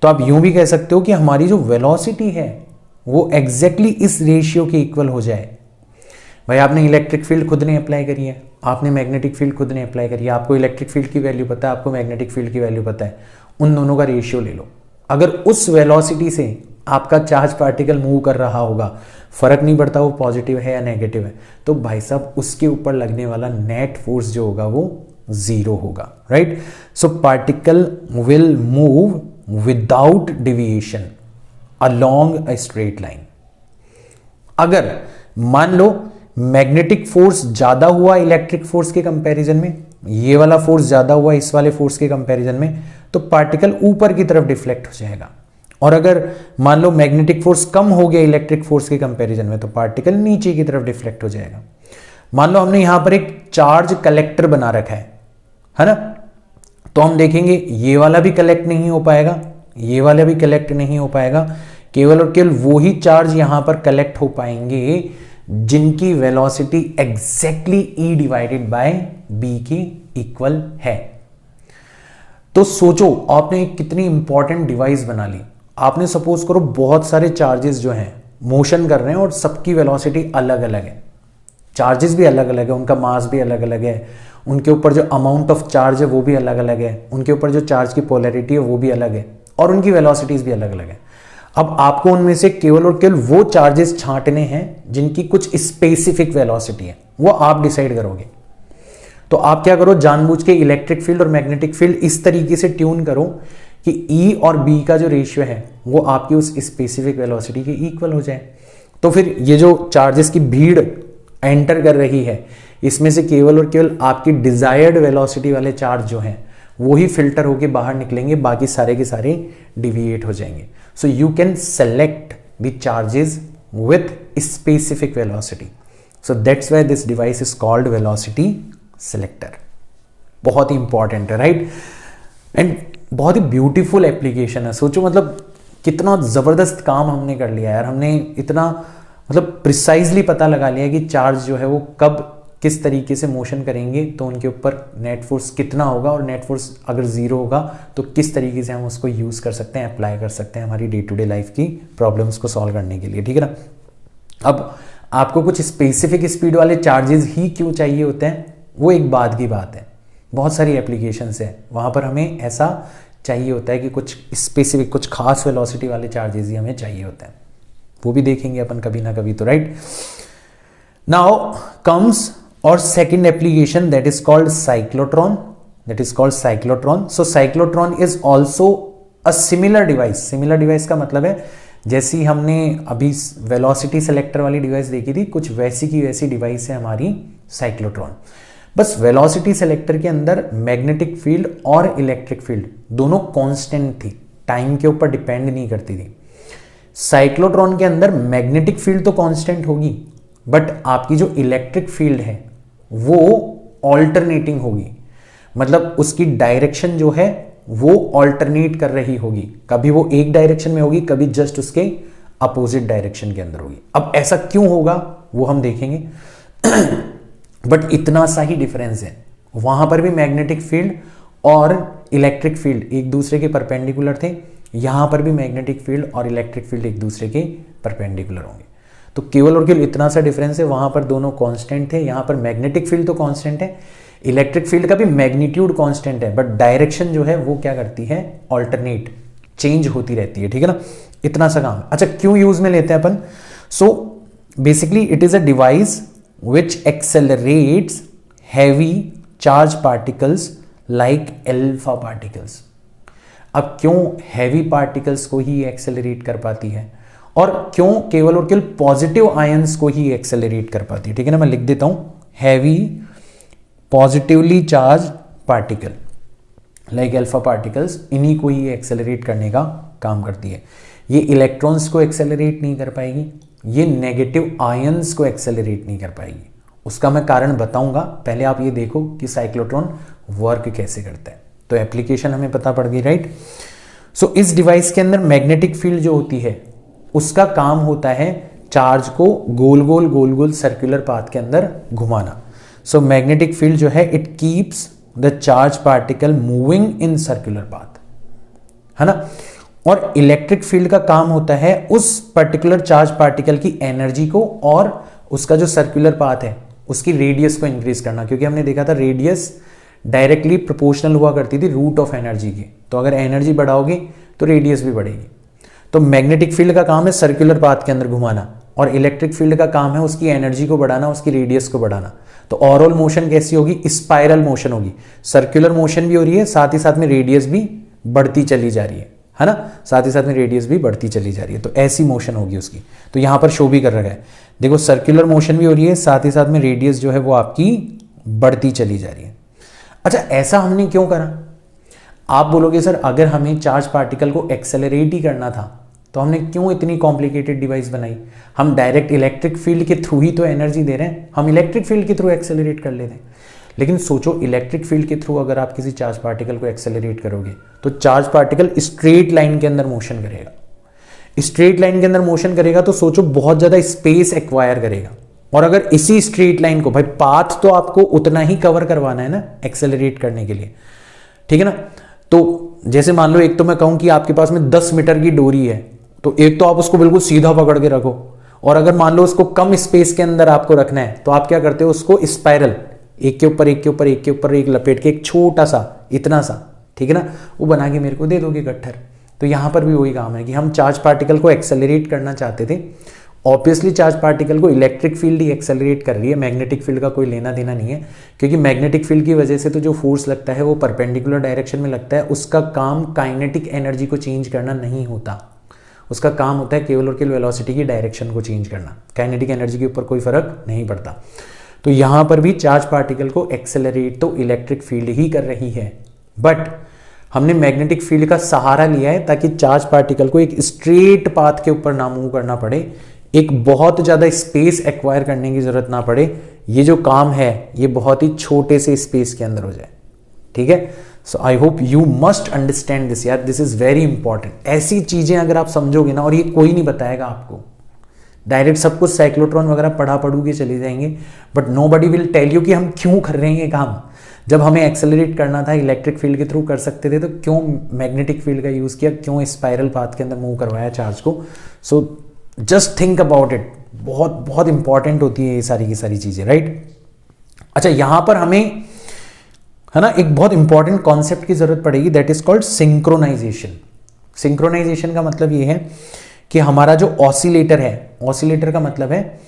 तो आप यूं भी कह सकते हो कि हमारी जो वेलोसिटी है वो एग्जैक्टली इस रेशियो के इक्वल हो जाए। भाई आपने इलेक्ट्रिक फील्ड खुद ने अप्लाई करी है, आपने मैग्नेटिक फील्ड खुद ने अप्लाई करी है, आपको इलेक्ट्रिक फील्ड की वैल्यू पता है, आपको मैग्नेटिक फील्ड की वैल्यू पता है, उन दोनों का रेशियो ले लो। अगर उस वेलोसिटी से आपका चार्ज पार्टिकल मूव कर रहा होगा, फर्क नहीं पड़ता वो पॉजिटिव है या नेगेटिव है, तो भाई साहब उसके ऊपर लगने वाला नेट फोर्स जो होगा वो जीरो होगा, right. So particle will move without deviation along a straight line. अगर मान लो मैग्नेटिक फोर्स ज्यादा हुआ इलेक्ट्रिक फोर्स के कंपैरिजन में, ये वाला फोर्स ज्यादा हुआ इस वाले फोर्स के कंपैरिजन में, तो पार्टिकल ऊपर की तरफ डिफ्लेक्ट हो जाएगा। और अगर मान लो मैग्नेटिक फोर्स कम हो गया इलेक्ट्रिक फोर्स के कंपैरिजन में, तो पार्टिकल नीचे की तरफ डिफ्लेक्ट हो जाएगा। मान लो हमने यहां पर एक चार्ज कलेक्टर बना रखा है ना, तो हम देखेंगे ये वाला भी कलेक्ट नहीं हो पाएगा, ये वाला भी कलेक्ट नहीं हो पाएगा, केवल और केवल वो ही चार्ज यहां पर कलेक्ट हो पाएंगे जिनकी velocity exactly E divided by B के इक्वल है। तो सोचो आपने कितनी इंपॉर्टेंट डिवाइस बना ली। आपने सपोज करो बहुत सारे चार्जेस जो हैं मोशन कर रहे हैं और सबकी वेलोसिटी अलग अलग है, चार्जेस भी अलग अलग है, उनका मास भी अलग अलग है, उनके ऊपर जो अमाउंट ऑफ चार्ज है वो भी अलग अलग है, उनके ऊपर जो चार्ज की पोलैरिटी है वो भी अलग है, और उनकी वेलोसिटीज भी अलग अलग है। अब आपको उनमें से केवल और केवल वो चार्जेस छांटने हैं जिनकी कुछ स्पेसिफिक वेलोसिटी है, वो आप डिसाइड करोगे। तो आप क्या करो, जानबूझ के इलेक्ट्रिक फील्ड और मैग्नेटिक फील्ड इस तरीके से ट्यून करो कि E और B का जो रेशियो है वो आपकी उस स्पेसिफिक वेलोसिटी के इक्वल हो जाए। तो फिर ये जो चार्जेस की भीड़ एंटर कर रही है, इसमें से केवल और केवल आपकी डिजायर्ड वेलोसिटी वाले चार्ज जो हैं वो ही फिल्टर होके बाहर निकलेंगे, बाकी सारे के सारे डिविएट हो जाएंगे। So you can select the charges with specific velocity. So that's why this device is called velocity selector. बहुत ही इंपॉर्टेंट है, राइट। एंड बहुत ही ब्यूटीफुल एप्लीकेशन है। सोचो मतलब कितना ज़बरदस्त काम हमने कर लिया यार, हमने इतना मतलब प्रिसाइजली पता लगा लिया कि चार्ज जो है वो कब किस तरीके से मोशन करेंगे तो उनके ऊपर नेट फोर्स कितना होगा, और नेट फोर्स अगर ज़ीरो होगा तो किस तरीके से हम उसको यूज़ कर सकते हैं, अप्लाई कर सकते हैं हमारी डे टू डे लाइफ की प्रॉब्लम्स को सॉल्व करने के लिए, ठीक है ना। अब आपको कुछ स्पेसिफिक स्पीड वाले चार्जेस ही क्यों चाहिए होते हैं, वो एक बाद की बात है। बहुत सारी एप्लीकेशंस है वहाँ पर हमें ऐसा चाहिए होता है कि कुछ स्पेसिफिक, कुछ खास वेलोसिटी वाले चार्जेस ही हमें चाहिए होते हैं, वो भी देखेंगे अपन कभी ना कभी तो, राइट। नाउ कम्स और second application that is called cyclotron, so cyclotron is also a similar device. Similar device का मतलब है जैसी हमने अभी वेलोसिटी सेलेक्टर वाली डिवाइस देखी थी, कुछ वैसी की वैसी डिवाइस है हमारी साइक्लोट्रॉन। बस वेलोसिटी सेलेक्टर के अंदर मैग्नेटिक फील्ड और इलेक्ट्रिक फील्ड दोनों कांस्टेंट थी, टाइम के ऊपर डिपेंड नहीं करती थी। साइक्लोट्रॉन के अंदर मैग्नेटिक फील्ड तो कांस्टेंट होगी, बट आपकी जो इलेक्ट्रिक फील्ड है वो ऑल्टरनेटिंग होगी, मतलब उसकी डायरेक्शन जो है वो ऑल्टरनेट कर रही होगी, कभी वो एक डायरेक्शन में होगी, कभी जस्ट उसके अपोजिट डायरेक्शन के अंदर होगी। अब ऐसा क्यों होगा वो हम देखेंगे बट इतना सा ही डिफरेंस है, वहां पर भी मैग्नेटिक फील्ड और इलेक्ट्रिक फील्ड एक दूसरे के परपेंडिकुलर थे, यहां पर भी मैग्नेटिक फील्ड और इलेक्ट्रिक फील्ड एक दूसरे के परपेंडिकुलर होंगे। तो केवल और केवल इतना सा डिफरेंस है, वहां पर दोनों कांस्टेंट थे, यहां पर मैग्नेटिक फील्ड तो कांस्टेंट है, इलेक्ट्रिक फील्ड का भी मैग्नीट्यूड कांस्टेंट है, बट डायरेक्शन जो है वो क्या करती है, ऑल्टरनेट, चेंज होती रहती है, ठीक है ना। इतना सा काम। अच्छा, क्यों यूज में लेते हैं अपन? So basically it is a device which accelerates heavy charge particles like alpha particles. अब क्यों हैवी पार्टिकल्स को ही एक्सेलरेट कर पाती है, और क्यों केवल और केवल पॉजिटिव आयंस को ही एक्सेलरेट कर पाती है, ठीक है ना। मैं लिख देता हूं, heavy positively charge particle like alpha particles, इन्हीं को ही एक्सेलरेट करने का काम करती है। ये इलेक्ट्रॉन्स को एक्सेलरेट नहीं कर पाएगी, ये नेगेटिव आयंस को एक्सेलरेट नहीं कर पाएगी। उसका मैं कारण बताऊंगा, पहले आप ये देखो कि साइक्लोट्रॉन वर्क कैसे करता है। तो एप्लीकेशन हमें पता पड़ गई, राइट। सो इस डिवाइस के अंदर मैग्नेटिक फील्ड जो होती है उसका काम होता है चार्ज को गोल गोल सर्कुलर पाथ के अंदर घुमाना। सो मैग्नेटिक फील्ड जो है it keeps the charge particle moving in circular path, है ना। और इलेक्ट्रिक फील्ड का काम होता है उस पर्टिकुलर चार्ज पार्टिकल की एनर्जी को और उसका जो सर्कुलर पाथ है उसकी रेडियस को इंक्रीज करना, क्योंकि हमने देखा था रेडियस डायरेक्टली प्रोपोर्शनल हुआ करती थी रूट ऑफ एनर्जी की। तो अगर एनर्जी बढ़ाओगे तो रेडियस भी बढ़ेगी। तो मैग्नेटिक फील्ड का काम है सर्कुलर पाथ के अंदर घुमाना, और इलेक्ट्रिक फील्ड का काम है उसकी एनर्जी को बढ़ाना, उसकी रेडियस को बढ़ाना। तो ओवरऑल मोशन कैसी होगी, स्पाइरल मोशन होगी, सर्कुलर मोशन भी हो रही है, साथ ही साथ में रेडियस भी बढ़ती चली जा रही है ना, साथ ही साथ में रेडियस भी बढ़ती चली जा रही है। तो ऐसी मोशन होगी उसकी। तो यहां पर शो भी कर रखा है, देखो सर्कुलर मोशन भी हो रही है, साथ ही साथ में रेडियस जो है वो आपकी बढ़ती चली जा रही है। अच्छा, ऐसा हमने क्यों करा? आप बोलोगे सर अगर हमें चार्ज पार्टिकल को एक्सेलरेट ही करना था तो हमने क्यों इतनी कॉम्प्लिकेटेड डिवाइस बनाई? हम डायरेक्ट इलेक्ट्रिक फील्ड के थ्रू ही तो एनर्जी दे रहे हैं, हम इलेक्ट्रिक फील्ड के थ्रू एक्सेलरेट कर लेते हैं। लेकिन सोचो, इलेक्ट्रिक फील्ड के थ्रू अगर आप किसी चार्ज पार्टिकल को एक्सेलरेट करोगे तो चार्ज पार्टिकल स्ट्रेट लाइन के अंदर मोशन करेगा। स्ट्रेट लाइन के अंदर मोशन करेगा तो सोचो बहुत ज्यादा स्पेस एक्वायर करेगा। और अगर इसी स्ट्रेट लाइन को, भाई पाथ तो आपको उतना ही कवर करवाना है ना एक्सेलरेट करने के लिए, ठीक है ना। तो जैसे मान लो, एक तो मैं कहूं कि आपके पास में 10 मीटर की डोरी है, तो एक तो आप उसको बिल्कुल सीधा पकड़ के रखो, और अगर मान लो उसको कम स्पेस के अंदर आपको रखना है तो आप क्या करते हो, उसको स्पाइरल एक के ऊपर एक के ऊपर एक के ऊपर एक लपेट के एक छोटा सा, इतना सा, ठीक है ना, वो बना के मेरे को दे दोगे गट्ठर। तो यहां पर भी वही काम है कि हम चार्ज पार्टिकल को एक्सेलरेट करना चाहते थे। ऑब्वियसली चार्ज पार्टिकल को इलेक्ट्रिक फील्ड ही एक्सेलरेट कर रही है, मैग्नेटिक फील्ड का कोई लेना देना नहीं है, क्योंकि मैग्नेटिक फील्ड की वजह से तो जो फोर्स लगता है वो परपेंडिकुलर डायरेक्शन में लगता है। उसका काम काइनेटिक एनर्जी को चेंज करना नहीं होता, उसका काम होता है केवल और केवल वेलोसिटी की डायरेक्शन को चेंज करना। काइनेटिक एनर्जी के ऊपर कोई फर्क नहीं पड़ता। तो यहां पर भी चार्ज पार्टिकल को एक्सेलरेट तो इलेक्ट्रिक फील्ड ही कर रही है, बट हमने मैग्नेटिक फील्ड का सहारा लिया है ताकि चार्ज पार्टिकल को एक स्ट्रेट पाथ के ऊपर ना मूव करना पड़े, एक बहुत ज्यादा स्पेस एक्वायर करने की जरूरत ना पड़े। ये जो काम है ये बहुत ही छोटे से स्पेस के अंदर हो जाए, ठीक है। So I hope you must understand this यार, दिस इज वेरी इंपॉर्टेंट। ऐसी चीजें अगर आप समझोगे ना, और ये कोई नहीं बताएगा आपको, डायरेक्ट सब कुछ साइक्लोट्रॉन वगैरह पढ़ू के चले जाएंगे, but nobody will tell you कि हम क्यों कर रहे हैं ये काम। जब हमें एक्सेलरेट करना था इलेक्ट्रिक फील्ड के थ्रू कर सकते थे, तो क्यों मैग्नेटिक फील्ड का यूज किया, क्यों स्पाइरल पाथ के अंदर मूव करवाया चार्ज को। So just think about it, बहुत बहुत इंपॉर्टेंट होती है ये सारी की सारी चीजें, राइट। अच्छा, यहां पर हमें है ना एक बहुत इंपॉर्टेंट कॉन्सेप्ट की जरूरत पड़ेगी, that is called synchronization. Synchronization का मतलब ये है कि हमारा जो ऑसिलेटर है, ऑसिलेटर का मतलब है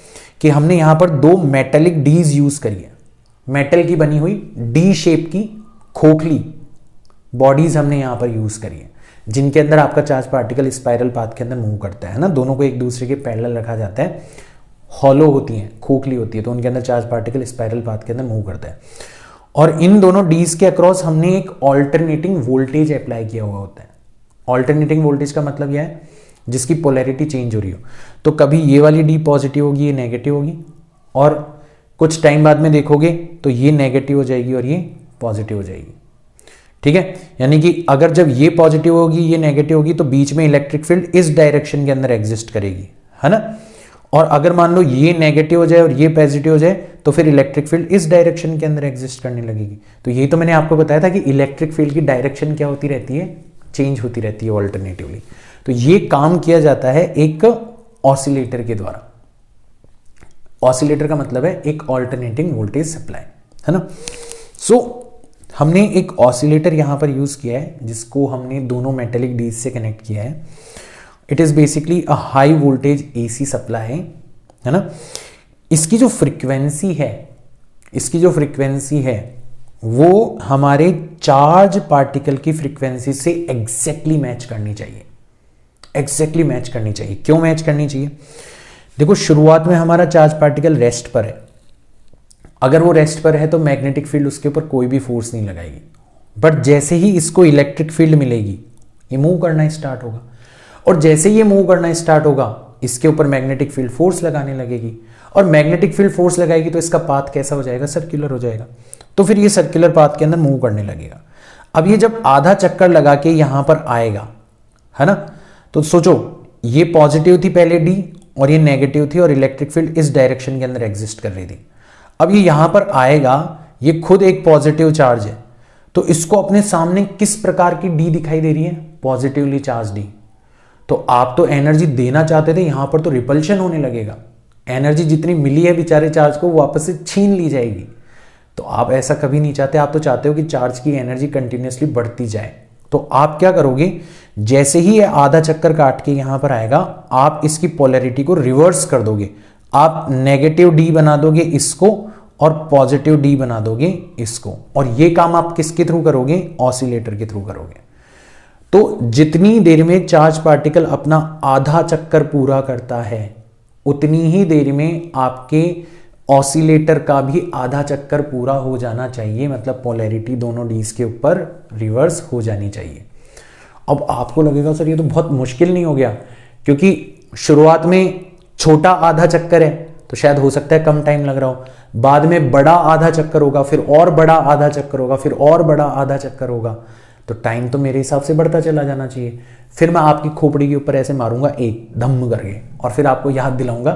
कि हमने यहां पर दो मेटेलिक डीज यूज करी है, मेटल की बनी हुई डी शेप की खोखली बॉडीज हमने यहां पर यूज करी है, जिनके अंदर आपका चार्ज पार्टिकल स्पाइरल पाथ के अंदर मूव करता है ना। दोनों को एक दूसरे के पैरेलल रखा जाता है, हॉलो होती हैं, खोखली होती है, तो उनके अंदर चार्ज पार्टिकल स्पाइरल पाथ के अंदर मूव करता है। और इन दोनों डीज के अक्रॉस हमने एक ऑल्टरनेटिंग वोल्टेज अप्लाई किया हुआ होता है। ऑल्टरनेटिंग वोल्टेज का मतलब यह है जिसकी पोलैरिटी चेंज हो रही हो, तो कभी ये वाली डी पॉजिटिव होगी, ये नेगेटिव होगी, और कुछ टाइम बाद में देखोगे तो ये नेगेटिव हो जाएगी और ये पॉजिटिव हो जाएगी, ठीक है। यानी कि अगर जब ये पॉजिटिव होगी, ये नेगेटिव होगी, तो बीच में इलेक्ट्रिक फील्ड इस डायरेक्शन के अंदर एग्जिस्ट करेगी, है ना। और अगर मान लो ये नेगेटिव हो जाए और ये पॉजिटिव हो जाए, तो फिर इलेक्ट्रिक फील्ड इस डायरेक्शन के अंदर एग्जिस्ट करने लगेगी। तो यही तो मैंने आपको बताया था कि इलेक्ट्रिक फील्ड की डायरेक्शन क्या होती रहती है, चेंज होती रहती है ऑल्टरनेटिवली। तो ये काम किया जाता है एक ऑसिलेटर के द्वारा। ऑसिलेटर का मतलब है एक ऑल्टरनेटिंग वोल्टेज सप्लाई, है ना। सो हमने एक ऑसिलेटर यहां पर यूज किया है, जिसको हमने दोनों मेटेलिक डीज से कनेक्ट किया है। It is basically a high voltage AC supply, है ना। इसकी जो फ्रीक्वेंसी है, इसकी जो फ्रीक्वेंसी है वो हमारे चार्ज पार्टिकल की फ्रीक्वेंसी से एग्जैक्टली मैच करनी चाहिए, एग्जैक्टली मैच करनी चाहिए। क्यों मैच करनी चाहिए? देखो, शुरुआत में हमारा चार्ज पार्टिकल रेस्ट पर है, अगर वो रेस्ट पर है तो मैग्नेटिक फील्ड उसके ऊपर कोई भी फोर्स नहीं लगाएगी, बट जैसे ही इसको इलेक्ट्रिक फील्ड मिलेगी, ये मूव करना स्टार्ट होगा, और जैसे ये मूव करना स्टार्ट होगा, इसके ऊपर मैग्नेटिक फील्ड फोर्स लगाने लगेगी, और मैग्नेटिक फील्ड फोर्स लगाएगी तो इसका पाथ कैसा हो जाएगा, सर्कुलर हो जाएगा। तो फिर ये सर्कुलर पाथ के अंदर मूव करने लगेगा। अब ये जब आधा चक्कर लगा के यहां पर आएगा, है ना, तो सोचो ये पॉजिटिव थी पहले डी, और ये नेगेटिव थी, और इलेक्ट्रिक फील्ड इस डायरेक्शन के अंदर एग्जिस्ट कर रही थी। अब ये यहां पर आएगा, ये खुद एक पॉजिटिव चार्ज है, तो इसको अपने सामने किस प्रकार की डी दिखाई दे रही है, पॉजिटिवली चार्ज डी। तो आप तो एनर्जी देना चाहते थे, यहां पर तो रिपल्शन होने लगेगा, एनर्जी जितनी मिली है बेचारे चार्ज को वो वापस से छीन ली जाएगी। तो आप ऐसा कभी नहीं चाहते, आप तो चाहते हो कि चार्ज की एनर्जी कंटिन्यूसली बढ़ती जाए। तो आप क्या करोगे, जैसे ही ये आधा चक्कर काट के यहां पर आएगा, आप इसकी पोलैरिटी को रिवर्स कर दोगे, आप नेगेटिव डी बना दोगे इसको, और पॉजिटिव डी बना दोगे इसको, और ये काम आप किसके थ्रू करोगे, ऑसिलेटर के थ्रू करोगे। तो जितनी देर में चार्ज पार्टिकल अपना आधा चक्कर पूरा करता है, उतनी ही देर में आपके ऑसिलेटर का भी आधा चक्कर पूरा हो जाना चाहिए, मतलब पोलैरिटी दोनों डीज के ऊपर रिवर्स हो जानी चाहिए। अब आपको लगेगा सर ये तो बहुत मुश्किल नहीं हो गया, क्योंकि शुरुआत में छोटा आधा चक्कर है तो शायद हो सकता है कम टाइम लग रहा हो, बाद में बड़ा आधा चक्कर होगा, फिर और बड़ा आधा चक्कर होगा, फिर और बड़ा आधा चक्कर होगा, तो टाइम तो मेरे हिसाब से बढ़ता चला जाना चाहिए। फिर मैं आपकी खोपड़ी के ऊपर ऐसे मारूंगा एक धम्म करके, और फिर आपको याद दिलाऊंगा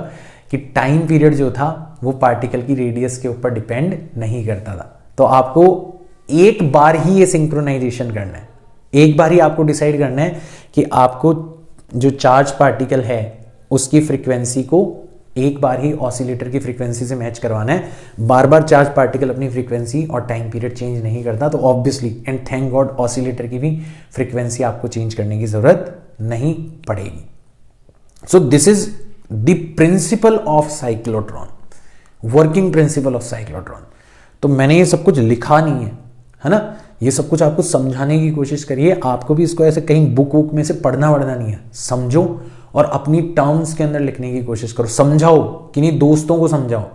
कि टाइम पीरियड जो था वो पार्टिकल की रेडियस के ऊपर डिपेंड नहीं करता था। तो आपको एक बार ही ये सिंक्रोनाइजेशन करना है, एक बार ही आपको डिसाइड करना है कि आपको जो चार्ज पार्टिकल है उसकी फ्रीक्वेंसी को एक बार ही ऑसिलेटर की फ्रीक्वेंसी से मैच करवाना है। बार बार चार्ज पार्टिकल अपनी फ्रीक्वेंसी और टाइम पीरियड चेंज नहीं करता, तो obviously and thank God oscillator की भी फ्रीक्वेंसी आपको चेंज करने की जरूरत नहीं पड़ेगी। सो this is the principle of cyclotron, working principle of cyclotron. तो मैंने ये सब कुछ लिखा नहीं है ना, ये सब कुछ आपको समझाने की कोशिश करिए। आपको भी इसको ऐसे कहीं बुक वुक में से पढ़ना नहीं है, समझो और अपनी टर्म्स के अंदर लिखने की कोशिश करो, समझाओ, किन्हीं दोस्तों को समझाओ।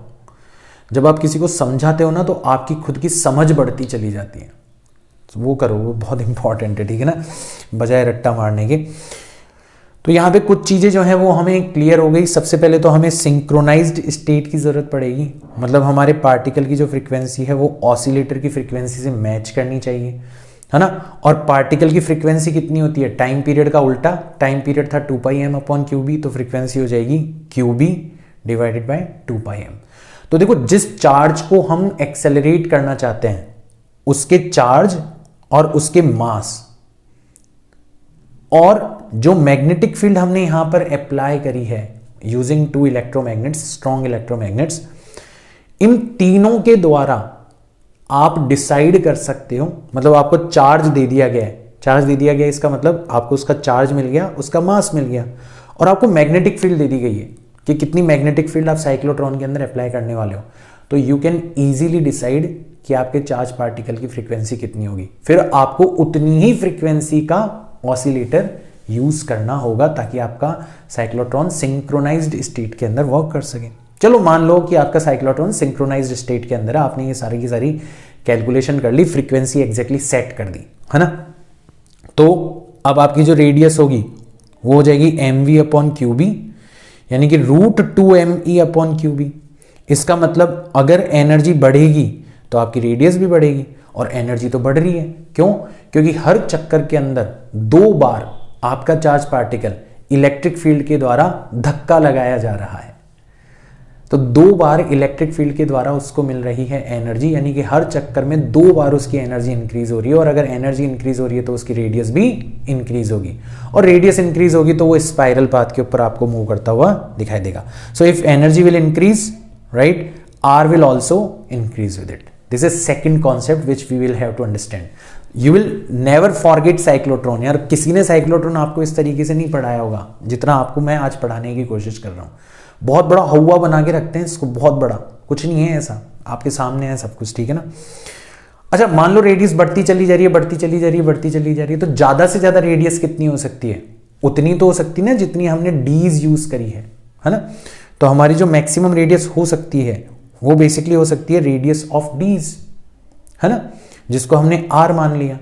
जब आप किसी को समझाते हो ना, तो आपकी खुद की समझ बढ़ती चली जाती है, तो वो करो, वो बहुत इंपॉर्टेंट है, ठीक है ना, बजाय रट्टा मारने के। तो यहाँ पे कुछ चीज़ें जो हैं वो हमें क्लियर हो गई। सबसे पहले तो हमें सिंक्रोनाइज्ड स्टेट की ज़रूरत पड़ेगी, मतलब हमारे पार्टिकल की जो फ्रीक्वेंसी है वो ऑसिलेटर की फ्रीक्वेंसी से मैच करनी चाहिए। है ना। और पार्टिकल की फ्रीक्वेंसी कितनी होती है, टाइम पीरियड का उल्टा, टाइम पीरियड था 2πm/qb, तो फ्रीक्वेंसी हो जाएगी qb डिवाइडेड बाय 2πm। तो देखो जिस चार्ज को हम एक्सेलरेट करना चाहते हैं उसके चार्ज और उसके मास और जो मैग्नेटिक फील्ड हमने यहां पर अप्लाई करी है यूजिंग 2 इलेक्ट्रोमैग्नेट्स, स्ट्रॉन्ग इलेक्ट्रोमैग्नेट्स, इन तीनों के द्वारा आप डिसाइड कर सकते हो, मतलब आपको चार्ज दे दिया गया है, चार्ज दे दिया गया इसका मतलब आपको उसका चार्ज मिल गया, उसका मास मिल गया, और आपको मैग्नेटिक फील्ड दे दी गई है कि कितनी मैग्नेटिक फील्ड आप साइक्लोट्रॉन के अंदर अप्लाई करने वाले हो। तो यू कैन इजीली डिसाइड कि आपके चार्ज पार्टिकल की फ्रीक्वेंसी कितनी होगी। फिर आपको उतनी ही फ्रीक्वेंसी का ऑसिलेटर यूज करना होगा ताकि आपका साइक्लोट्रॉन सिंक्रोनाइज्ड स्टेट के अंदर वर्क कर सके। चलो मान लो कि आपका साइक्लोट्रॉन सिंक्रोनाइज्ड स्टेट के अंदर है, आपने ये सारी की सारी कैलकुलेशन कर ली, फ्रीक्वेंसी एग्जैक्टली सेट कर दी, है ना। तो अब आपकी जो रेडियस होगी वो हो जाएगी mv/qb, यानी कि √2me/qb। इसका मतलब अगर एनर्जी बढ़ेगी तो आपकी रेडियस भी बढ़ेगी, और एनर्जी तो बढ़ रही है। क्यों? क्योंकि हर चक्कर के अंदर 2 बार आपका चार्ज पार्टिकल इलेक्ट्रिक फील्ड के द्वारा धक्का लगाया जा रहा है। तो 2 बार इलेक्ट्रिक फील्ड के द्वारा उसको मिल रही है एनर्जी, यानी कि हर चक्कर में 2 बार उसकी एनर्जी इंक्रीज हो रही है, और अगर एनर्जी इंक्रीज हो रही है तो उसकी रेडियस भी इंक्रीज होगी, और रेडियस इंक्रीज होगी तो वो स्पाइरल पाथ के ऊपर आपको मूव करता हुआ दिखाई देगा। So if energy will increase, right, R will also increase with it. This is second concept which we will have to understand. You will never forget cyclotron. यार किसी ने साइक्लोट्रॉन आपको इस तरीके से नहीं पढ़ाया होगा जितना आपको मैं आज पढ़ाने की कोशिश कर रहा हूं। बहुत बड़ा हवा बना के रखते हैं इसको, बहुत बड़ा, कुछ नहीं है ऐसा, आपके सामने है सब कुछ, ठीक है ना। अच्छा मान लो रेडियस बढ़ती चली जा रही है, बढ़ती चली जा रही है, बढ़ती चली जा रही है, तो ज्यादा से ज्यादा रेडियस कितनी हो सकती है? उतनी तो हो सकती है ना जितनी हमने डीज यूज करी है ना। तो हमारी जो मैक्सिमम रेडियस हो सकती है वो बेसिकली हो सकती है रेडियस ऑफ डीज, है ना, जिसको हमने आर मान लिया।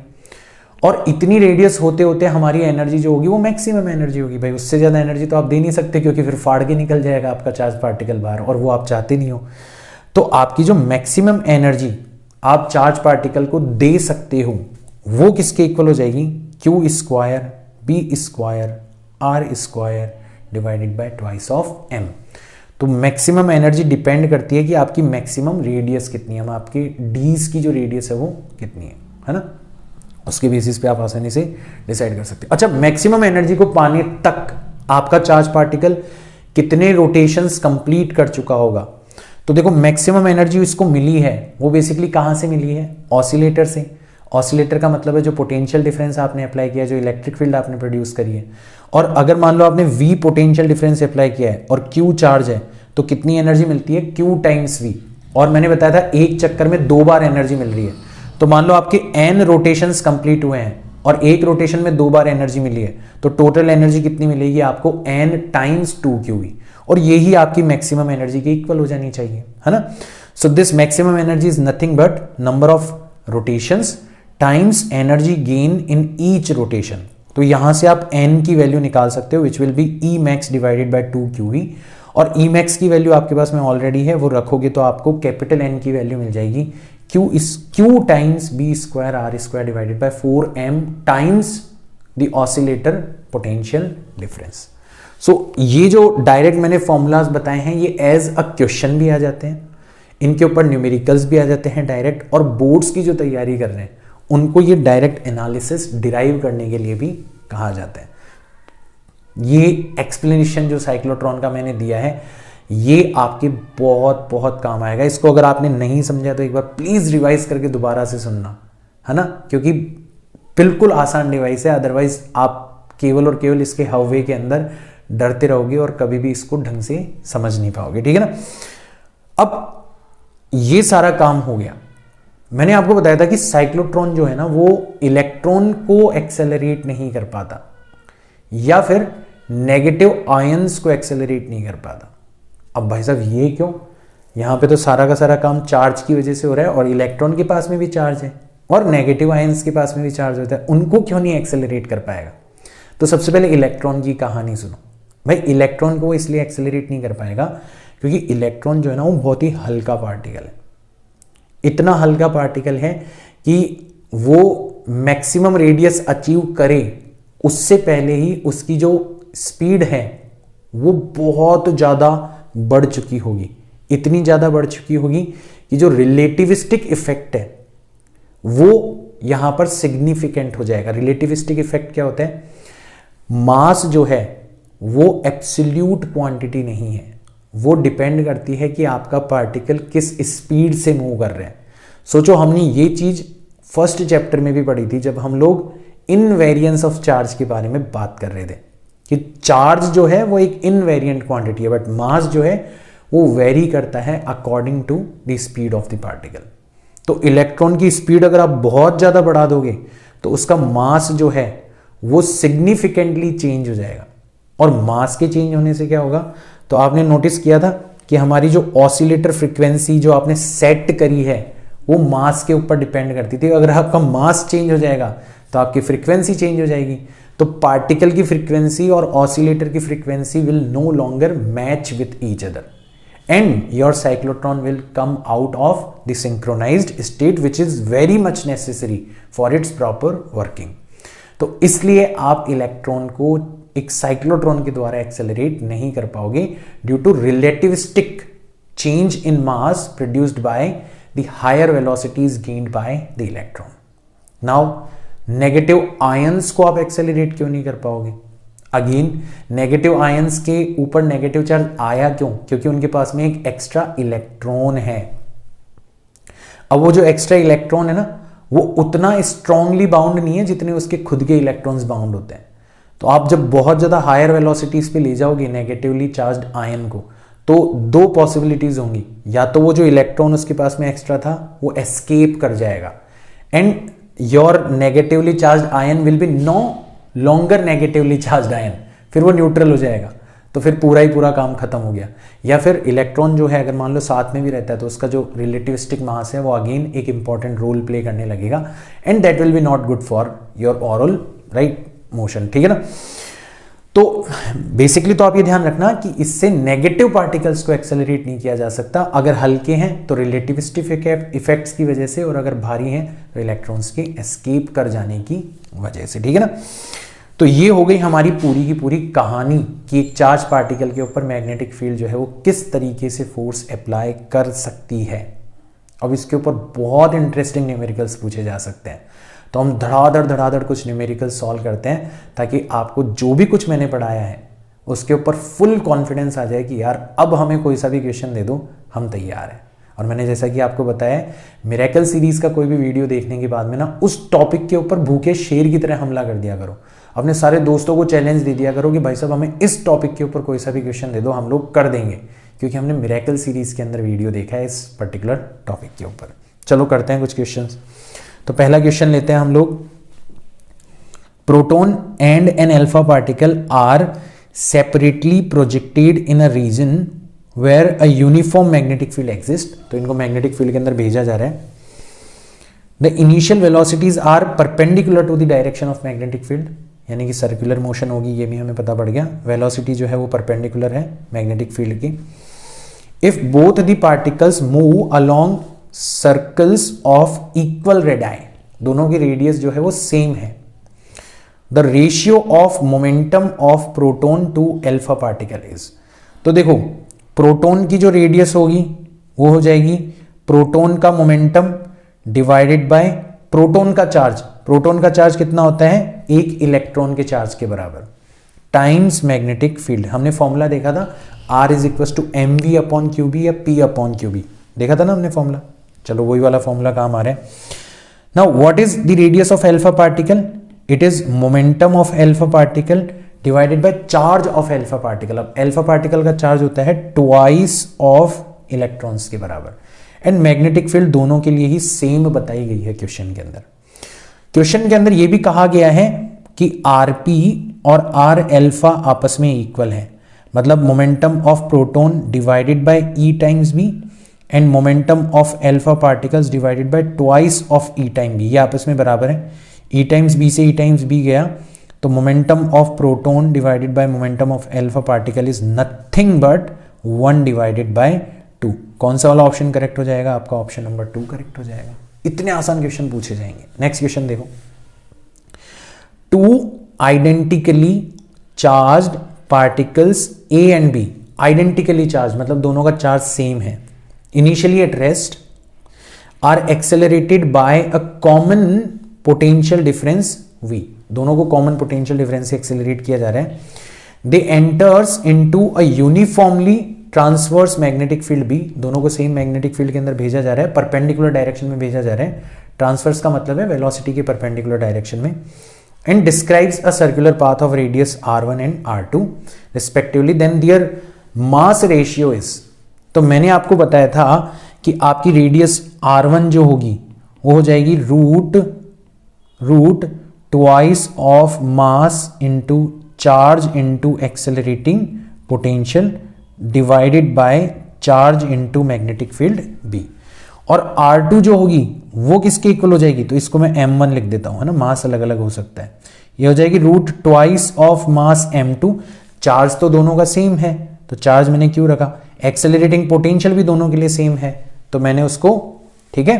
और इतनी रेडियस होते होते हमारी एनर्जी जो होगी वो मैक्सिमम एनर्जी होगी। भाई उससे ज़्यादा एनर्जी तो आप दे नहीं सकते, क्योंकि फिर फाड़ के निकल जाएगा आपका चार्ज पार्टिकल बाहर, और वो आप चाहते नहीं हो। तो आपकी जो मैक्सिमम एनर्जी आप चार्ज पार्टिकल को दे सकते हो वो किसके इक्वल हो जाएगी? q² b² r² divided by twice of m। तो मैक्सिमम एनर्जी डिपेंड करती है कि आपकी मैक्सिमम रेडियस कितनी है, आपकी डीज की जो रेडियस है वो कितनी है ना। उसके बेसिस पे आप आसानी से डिसाइड कर सकते हैं। अच्छा, मैक्सिमम एनर्जी को पाने तक आपका चार्ज पार्टिकल कितने रोटेशंस कंप्लीट कर चुका होगा? तो देखो मैक्सिमम एनर्जी इसको मिली है वो बेसिकली कहां से मिली है? ऑसिलेटर से। ऑसिलेटर का मतलब है जो पोटेंशियल डिफरेंस आपने अप्लाई किया है, जो इलेक्ट्रिक फील्ड आपने प्रोड्यूस करी है। और अगर मान लो आपने V पोटेंशियल डिफरेंस अप्लाई किया है और Q चार्ज है, तो कितनी एनर्जी मिलती है? Q times V। और मैंने बताया था एक चक्कर में 2 बार एनर्जी मिल रही है। तो मान लो आपके n रोटेशंस कंप्लीट हुए हैं और एक रोटेशन में 2 बार एनर्जी मिली है, तो टोटल एनर्जी कितनी मिलेगी आपको? n times 2qv। और यही आपकी मैक्सिमम एनर्जी के इक्वल हो जानी चाहिए, है ना। So this maximum energy is nothing but number of rotations times energy gain in each rotation. तो यहां से आप n की वैल्यू निकाल सकते हो, which will be E max divided by 2qv। और E max की वैल्यू आपके पास में ऑलरेडी है, वो रखोगे तो आपको कैपिटल N की वैल्यू मिल जाएगी Q times b² r² divided by 4m times the oscillator potential difference. So ये जो डायरेक्ट मैंने फॉर्मूलाज बताए हैं ये एज अ क्वेश्चन भी आ जाते हैं, इनके ऊपर न्यूमेरिकल्स भी आ जाते हैं डायरेक्ट, और बोर्ड्स की जो तैयारी कर रहे हैं उनको ये डायरेक्ट एनालिसिस डिराइव करने के लिए भी कहा जाता है। ये एक्सप्लेनेशन जो साइक्लोट्रॉन का मैंने दिया है ये आपके बहुत बहुत काम आएगा। इसको अगर आपने नहीं समझा तो एक बार प्लीज रिवाइज करके दोबारा से सुनना, है ना, क्योंकि बिल्कुल आसान डिवाइस है। अदरवाइज आप केवल और केवल इसके हवे के अंदर डरते रहोगे और कभी भी इसको ढंग से समझ नहीं पाओगे, ठीक है ना। अब ये सारा काम हो गया। मैंने आपको बताया था कि साइक्लोट्रॉन जो है ना वो इलेक्ट्रॉन को एक्सेलरेट नहीं कर पाता या फिर नेगेटिव आयंस को एक्सेलरेट नहीं कर पाता। अब भाई साहब ये क्यों? यहां पे तो सारा का सारा काम चार्ज की वजह से हो रहा है, और इलेक्ट्रॉन के पास में भी चार्ज है और नेगेटिव आयंस के पास में भी चार्ज होता है, उनको क्यों नहीं एक्सेलरेट कर पाएगा? तो सबसे पहले इलेक्ट्रॉन की कहानी सुनो। भाई इलेक्ट्रॉन को इसलिए एक्सेलरेट नहीं कर पाएगा क्योंकि इलेक्ट्रॉन जो है ना वो बहुत ही हल्का पार्टिकल है। इतना हल्का पार्टिकल है कि वो मैक्सिमम रेडियस अचीव करे उससे पहले ही उसकी जो स्पीड है वो बहुत ज़्यादा बढ़ चुकी होगी, इतनी ज़्यादा बढ़ चुकी होगी कि जो रिलेटिविस्टिक इफेक्ट है वो यहां पर सिग्निफिकेंट हो जाएगा। रिलेटिविस्टिक इफेक्ट क्या होता है? मास जो है वो एब्सोल्यूट क्वांटिटी नहीं है, वो डिपेंड करती है कि आपका पार्टिकल किस स्पीड से मूव कर रहे हैं। सोचो, हमने ये चीज फर्स्ट चैप्टर में भी पढ़ी थी जब हम लोग इनवेरिएंस ऑफ चार्ज के बारे में बात कर रहे थे कि चार्ज जो है वो एक इनवेरिएंट क्वांटिटी है, बट मास जो है वो वेरी करता है according to the speed of the particle. तो इलेक्ट्रॉन की स्पीड अगर आप बहुत ज्यादा बढ़ा दोगे तो उसका मास जो है वो सिग्निफिकेंटली चेंज हो जाएगा। और मास के चेंज होने से क्या होगा? तो आपने नोटिस किया था कि हमारी जो ऑसिलेटर फ्रीक्वेंसी जो आपने सेट करी है वो मास के ऊपर डिपेंड करती थी। अगर आपका मास चेंज हो जाएगा तो आपकी फ्रीक्वेंसी चेंज हो जाएगी। तो पार्टिकल की फ्रीक्वेंसी और ऑसिलेटर की frequency will no longer match with each other and your cyclotron will come out of the synchronized state which is very much necessary for its proper working। तो इसलिए आप electron को एक cyclotron के द्वारा accelerate नहीं कर पाओगे due to relativistic change in mass produced by the higher velocities gained by the electron. Now negative ions को आप एक्सेलरेट क्यों नहीं कर पाओगे? अगेन नेगेटिव आयंस के ऊपर नेगेटिव चार्ज आया क्यों? क्योंकि उनके पास में एक एक्स्ट्रा इलेक्ट्रॉन है। अब वो जो एक्स्ट्रा इलेक्ट्रॉन है ना वो उतना स्ट्रांगली बाउंड नहीं है जितने उसके खुद के इलेक्ट्रॉन्स बाउंड होते हैं। तो आप जब बहुत ज्यादा हायर वेलोसिटीज पे ले जाओगे नेगेटिवली चार्ज्ड आयन को तो दो पॉसिबिलिटीज होंगी, या तो वो जो इलेक्ट्रॉन उसके पास में एक्स्ट्रा था वो एस्केप कर जाएगा and your negatively charged ion will be no longer negatively charged ion, फिर वो न्यूट्रल हो जाएगा, तो फिर पूरा ही पूरा काम खत्म हो गया। या फिर इलेक्ट्रॉन जो है अगर मान लो साथ में भी रहता है तो उसका जो रिलेटिविस्टिक मास है वो अगेन एक इंपॉर्टेंट रोल प्ले करने लगेगा and that will B not good for your overall right motion. ठीक है ना? तो बेसिकली तो आप ये ध्यान रखना कि इससे नेगेटिव पार्टिकल्स को एक्सेलरेट नहीं किया जा सकता। अगर हल्के हैं तो रिलेटिविस्टिक इफेक्ट्स की वजह से, और अगर भारी हैं तो इलेक्ट्रॉन्स के एस्केप कर जाने की वजह से। ठीक है ना? तो ये हो गई हमारी पूरी की पूरी कहानी कि एक चार्ज पार्टिकल के ऊपर मैग्नेटिक फील्ड जो है वो किस तरीके से फोर्स अप्लाई कर सकती है। अब इसके ऊपर बहुत इंटरेस्टिंग न्यूमेरिकल्स पूछे जा सकते हैं, तो हम धड़ाधड़ कुछ न्यूमेरिकल सॉल्व करते हैं ताकि आपको जो भी कुछ मैंने पढ़ाया है उसके ऊपर फुल कॉन्फिडेंस आ जाए कि यार अब हमें कोई सा भी क्वेश्चन दे दो हम तैयार हैं। और मैंने जैसा कि आपको बताया मिरेकल सीरीज का कोई भी वीडियो देखने के बाद में ना उस टॉपिक के ऊपर भूखे शेर की तरह हमला कर दिया करो, अपने सारे दोस्तों को चैलेंज दे दिया करो कि भाई साहब हमें इस टॉपिक के ऊपर कोई सा भी क्वेश्चन दे दो, हम लोग कर देंगे, क्योंकि हमने मिरेकल सीरीज के अंदर वीडियो देखा है इस पर्टिकुलर टॉपिक के ऊपर। चलो करते हैं कुछ क्वेश्चंस। तो पहला क्वेश्चन लेते हैं हम लोग, proton and an alpha particle are separately projected in a region where a uniform magnetic field exist. तो इनको मैग्नेटिक फील्ड के अंदर भेजा जा रहा है। The initial velocities are perpendicular to the direction of magnetic field, यानी कि सर्कुलर मोशन होगी, ये भी हमें पता पड़ गया। वेलोसिटी जो है वो परपेंडिकुलर है मैग्नेटिक फील्ड की। If both the particles move along circles of equal radii, दोनों की रेडियस जो है वो सेम है, the ratio of momentum of proton to alpha particle is. तो देखो प्रोटॉन की जो रेडियस होगी वो हो जाएगी प्रोटॉन का मोमेंटम डिवाइडेड बाय प्रोटॉन का चार्ज। प्रोटॉन का चार्ज कितना होता है? एक इलेक्ट्रॉन के चार्ज के बराबर, टाइम्स मैग्नेटिक फील्ड। हमने फॉर्मूला देखा था R is equal to mv upon QB या P अपॉन क्यूबी, देखा था ना हमने फॉर्मूला। चलो वही वाला फॉर्मूला काम आ रहा है। Now what is the radius of alpha particle? It is momentum of alpha particle divided by charge of alpha particle. अब अल्फा पार्टिकल का चार्ज होता है ट्वाइस ऑफ इलेक्ट्रॉन्स के बराबर, एंड मैग्नेटिक फील्ड दोनों के लिए ही सेम बताई गई है क्वेश्चन के अंदर। क्वेश्चन के अंदर यह भी कहा गया है कि Rp और R अल्फा आपस में इक्वल है, मतलब momentum of proton divided by E times B and momentum of alpha particles divided by twice of E time B, ये आपस में बराबर है। E टाइम्स B से E टाइम्स B गया तो momentum of proton divided by momentum of alpha particle is nothing but 1 divided by 2। कौन सा वाला ऑप्शन करेक्ट हो जाएगा? आपका ऑप्शन नंबर 2 करेक्ट हो जाएगा। इतने आसान क्वेश्चन पूछे जाएंगे। नेक्स्ट क्वेश्चन देखो, two identically charged particles A and B, identically charge मतलब दोनों का चार्ज सेम है, initially at rest, are accelerated by a common potential difference v, दोनों को कॉमन पोटेंशियल डिफरेंस से एक्सेलरेट किया जा रहा है। They enters into a uniformly transverse magnetic field b, दोनों को सेम मैग्नेटिक फील्ड के अंदर भेजा जा रहा है, परपेंडिकुलर डायरेक्शन में भेजा जा रहा है। ट्रांसवर्स का मतलब है वेलोसिटी के परपेंडिकुलर डायरेक्शन में। And describes a circular path of radius r1 and r2 respectively, then their mass ratio is, तो मैंने आपको बताया था कि आपकी रेडियस r1 जो होगी वो हो जाएगी root twice of mass into charge into accelerating potential divided by charge into magnetic field b, और r2 जो होगी वो किसके इक्वल हो जाएगी, तो इसको मैं m1 लिख देता हूं, है ना, मास अलग अलग हो सकता है। ये हो जाएगी root twice of mass m2, charge तो दोनों का सेम है तो चार्ज मैंने क्यों रखा, एक्सेलरेटिंग पोटेंशियल भी दोनों के लिए सेम है तो मैंने उसको, ठीक है,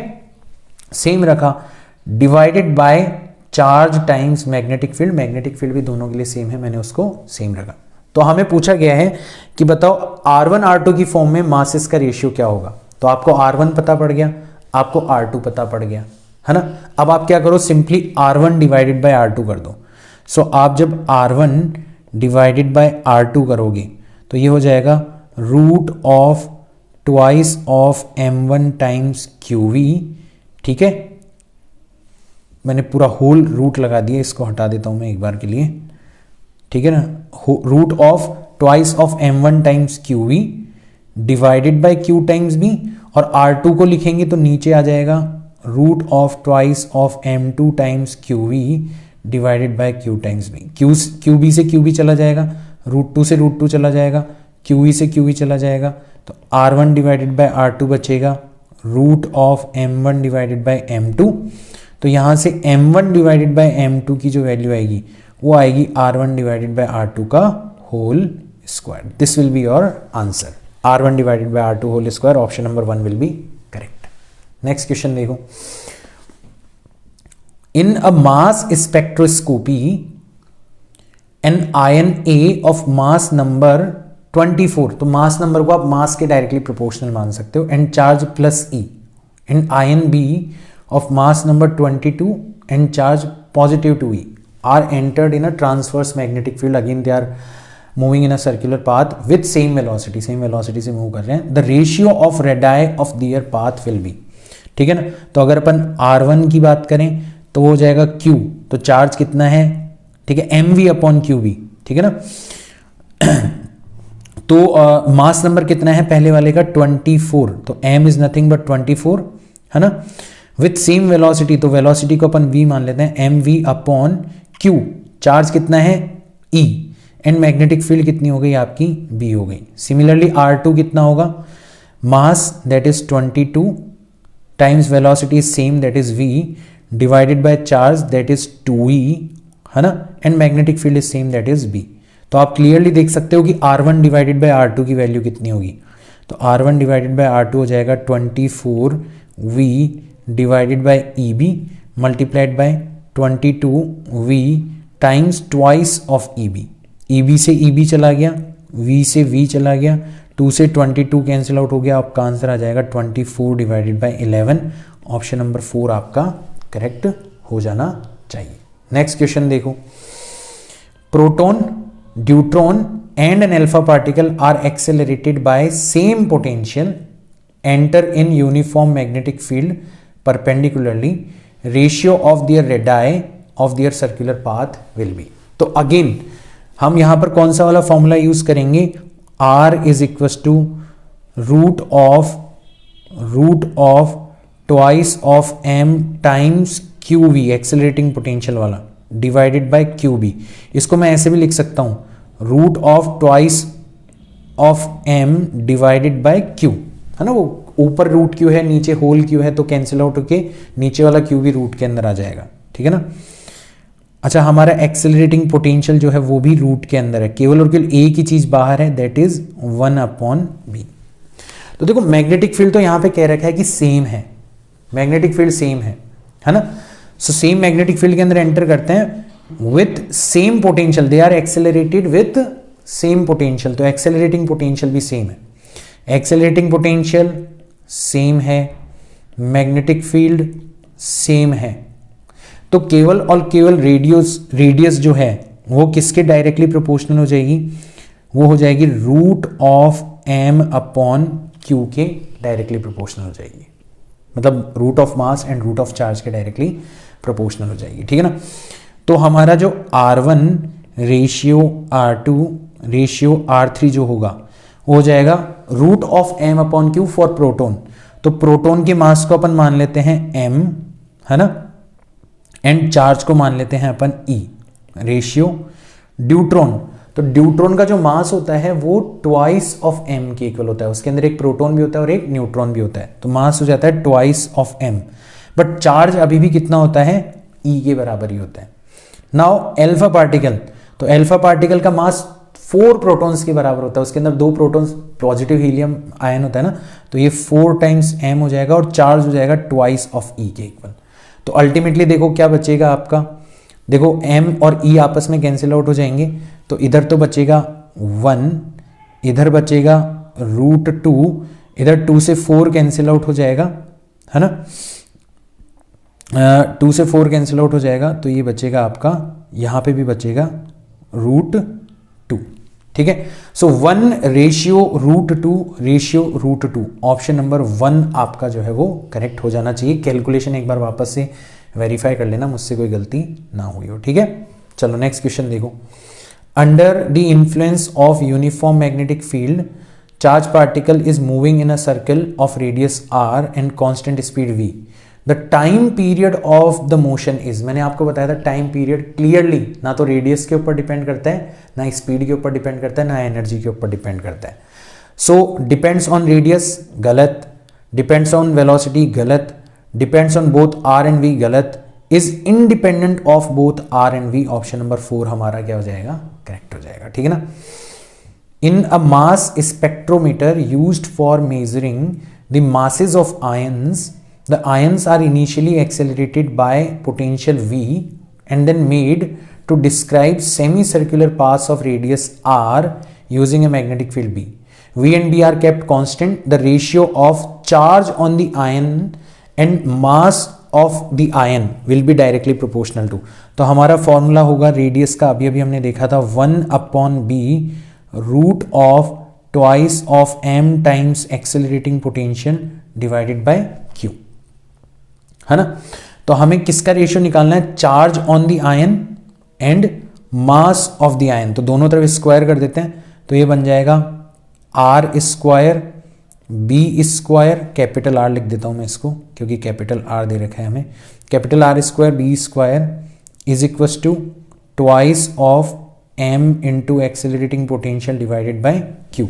सेम रखा, divided by charge times magnetic field, magnetic field भी दोनों के लिए सेम है, मैंने उसको सेम रखा। तो हमें पूछा गया है कि बताओ r1 r2 की फॉर्म में मासेस का रेशियो क्या होगा, तो आपको r1 पता पड़ गया, आपको r2 पता पड़ गया, है ना। अब आप क्या करो, simply r1 divided by r2 कर दो। सो आप जब r1 डिवाइडेड बाय r2 करोगे तो ये हो जाएगा root of twice of m1 times qv, ठीक है, मैंने पूरा होल रूट लगा दिया, इसको हटा देता हूं मैं एक बार के लिए, ठीक है ना, root of twice of m1 times qv divided by q times b, और r2 को लिखेंगे तो नीचे आ जाएगा root of twice of m2 times qv divided by q times b, qb से qb चला जाएगा, रूट 2 से रूट 2 चला जाएगा, qe से qe चला जाएगा, तो r1 डिवाइडेड बाय r2 बचेगा root of m1 divided by m2, तो यहां से m1 डिवाइडेड बाय m2 की जो वैल्यू आएगी वो आएगी r1 डिवाइडेड बाय r2 का whole square. This will be your answer, r1 divided by r2 whole square, option number 1 will be correct. Next question देखो, in a mass spectroscopy an ion A of mass number 24, तो mass number को आप मास के directly proportional मान सकते हो, and charge plus e, and ion B of mass number 22 and charge positive 2e are entered in a transverse magnetic field, again they are moving in a circular path with same velocity से move कर रहे हैं, the ratio of radii of their path will be, ठीक है ना। तो अगर अपन r1 की बात करें तो वो हो जाएगा q, तो चार्ज कितना है, ठीक है, mv अपॉन qb, ठीक है ना। तो मास नंबर कितना है पहले वाले का 24, तो m इज नथिंग बट 24, है ना, विथ सेम वेलोसिटी, तो वेलोसिटी को अपन v मान लेते हैं, m v upon q, charge कितना है e, एंड मैग्नेटिक फील्ड कितनी हो गई आपकी b हो गई। सिमिलरली r2 कितना होगा, mass that is 22 times velocity same that is v divided by charge that is 2e, है ना, and magnetic field is same that is b। तो आप क्लियरली देख सकते हो कि r1 डिवाइडेड बाय r2 की वैल्यू कितनी होगी, तो r1 डिवाइडेड बाय r2 हो जाएगा 24v divided by EB multiplied by 22v times twice of EB से EB चला गया, V से V चला गया, 2 से 22 कैंसिल आउट हो गया, आपका आंसर आ जाएगा 24 डिवाइडेड बाय 11, ऑप्शन नंबर 4 आपका करेक्ट हो जाना चाहिए। नेक्स्ट क्वेश्चन देखो, proton, deuteron and an alpha particle are accelerated by same potential, enter in uniform magnetic field perpendicularly, ratio of their radii of their circular path will be। तो again हम यहां पर कौन सा वाला फॉर्मूला यूज करेंगे, r is equal to root of twice of m times qv, accelerating potential वाला, divided by qb। इसको मैं ऐसे भी लिख सकता हूं, root of twice of m divided by q, है ना, वो ऊपर रूट क्यू है नीचे होल क्यू है, तो कैंसिल आउट होके नीचे वाला क्यू भी रूट के अंदर आ जाएगा, ठीक है ना। अच्छा, हमारा एक्सेलरेटिंग पोटेंशियल जो है वो भी रूट के अंदर है, केवल और केवल एक ही चीज बाहर है, दैट इज 1/b। तो देखो मैग्नेटिक फील्ड तो यहां पे कह रखा है कि सेम है, मैग्नेटिक फील्ड सेम है ना। सो सेम मैग्नेटिक फील्ड के अंदर एंटर करते हैं, with same potential, they are accelerated with same potential, तो एक्सेलरेटिंग पोटेंशियल भी सेम है, एक्सेलरेटिंग पोटेंशियल सेम है, मैग्नेटिक फील्ड सेम है, तो केवल और केवल रेडियस जो है वो किसके डायरेक्टली प्रोपोर्शनल हो जाएगी, वो हो जाएगी root of m upon q के डायरेक्टली प्रोपोर्शनल हो जाएगी, मतलब root of mass and root of charge के डायरेक्टली प्रोपोर्शनल हो जाएगी, ठीक है ना। तो हमारा जो R1 ratio R2 ratio R3 जो होगा वो हो जाएगा root of m upon q for proton, तो प्रोटोन के मास को अपन मान लेते हैं m, है ना, एंड चार्ज को मान लेते हैं अपन E, रेशियो ड्यूट्रॉन, तो ड्यूट्रॉन का जो मास होता है वो ट्वाइस ऑफ m के इक्वल होता है, उसके अंदर एक प्रोटॉन भी होता है और एक न्यूट्रॉन भी होता है, तो मास हो जाता है twice of m, but charge अभी भी कितना होता है, E के बराबर ही होता है। नाउ एल्फा पार्टिकल, तो एल्फा पार्टिकल का मास 4 प्रोटॉन्स के बराबर होता है, उसके अंदर 2 प्रोटॉन्स पॉजिटिव हीलियम आयन होता है ना, तो ये 4 टाइम्स m हो जाएगा और चार्ज हो जाएगा ट्वाइस ऑफ E के इक्वल। तो अल्टीमेटली देखो क्या बचेगा आपका, देखो m और E आपस में कैंसिल आउट हो जाएंगे, तो इधर तो बचेगा 1, इधर बचेगा √2, इधर 2 से 4 कैंसिल आउट हो जाएगा, है ना, 2 से 4 कैंसिल आउट हो जाएगा, तो ये बचेगा आपका, यहाँ पे भी बचेगा √2, ठीक है। सो 1 रेशियो √2 रेशियो √2, ऑप्शन नंबर 1 आपका जो है वो करेक्ट हो जाना चाहिए। कैलकुलेशन एक बार वापस से वेरीफाई कर लेना, मुझसे कोई गलती ना हुई हो, ठीक है। चलो नेक्स्ट क्वेश्चन देखो। Under the influence of uniform magnetic field charge particle is moving in a circle of radius r and constant speed v, the time period of the motion is, मैंने आपको बताया था टाइम पीरियड क्लियरली ना तो radius के ऊपर depend करता है, ना स्पीड के ऊपर डिपेंड करता है, ना एनर्जी के ऊपर डिपेंड करता है। सो डिपेंड्स ऑन रेडियस गलत, डिपेंड्स ऑन वेलोसिटी गलत, depends on both r and v गलत, is independent of both r and v, option number 4 हमारा क्या हो जाएगा, करेक्ट हो जाएगा, ठीक है ना। In a mass spectrometer used for measuring the masses of ions, the ions are initially accelerated by potential V and then made to describe semicircular paths of radius r using a magnetic field B. V and B are kept constant. The ratio of charge on the ion and mass of the ion will be directly proportional to. तो हमारा formula होगा radius का, अभी हमने देखा था 1/b root of twice of m times accelerating potential divided by q, है ना। तो हमें किसका रेशियो निकालना है, charge on the ion and mass of the ion, तो दोनों तरफ स्क्वायर कर देते हैं, तो ये बन जाएगा r square b square, capital R लिख देता हूं मैं इसको क्योंकि कैपिटल R दे रखा है हमें, capital R square b square is equal to twice of m into accelerating potential divided by q,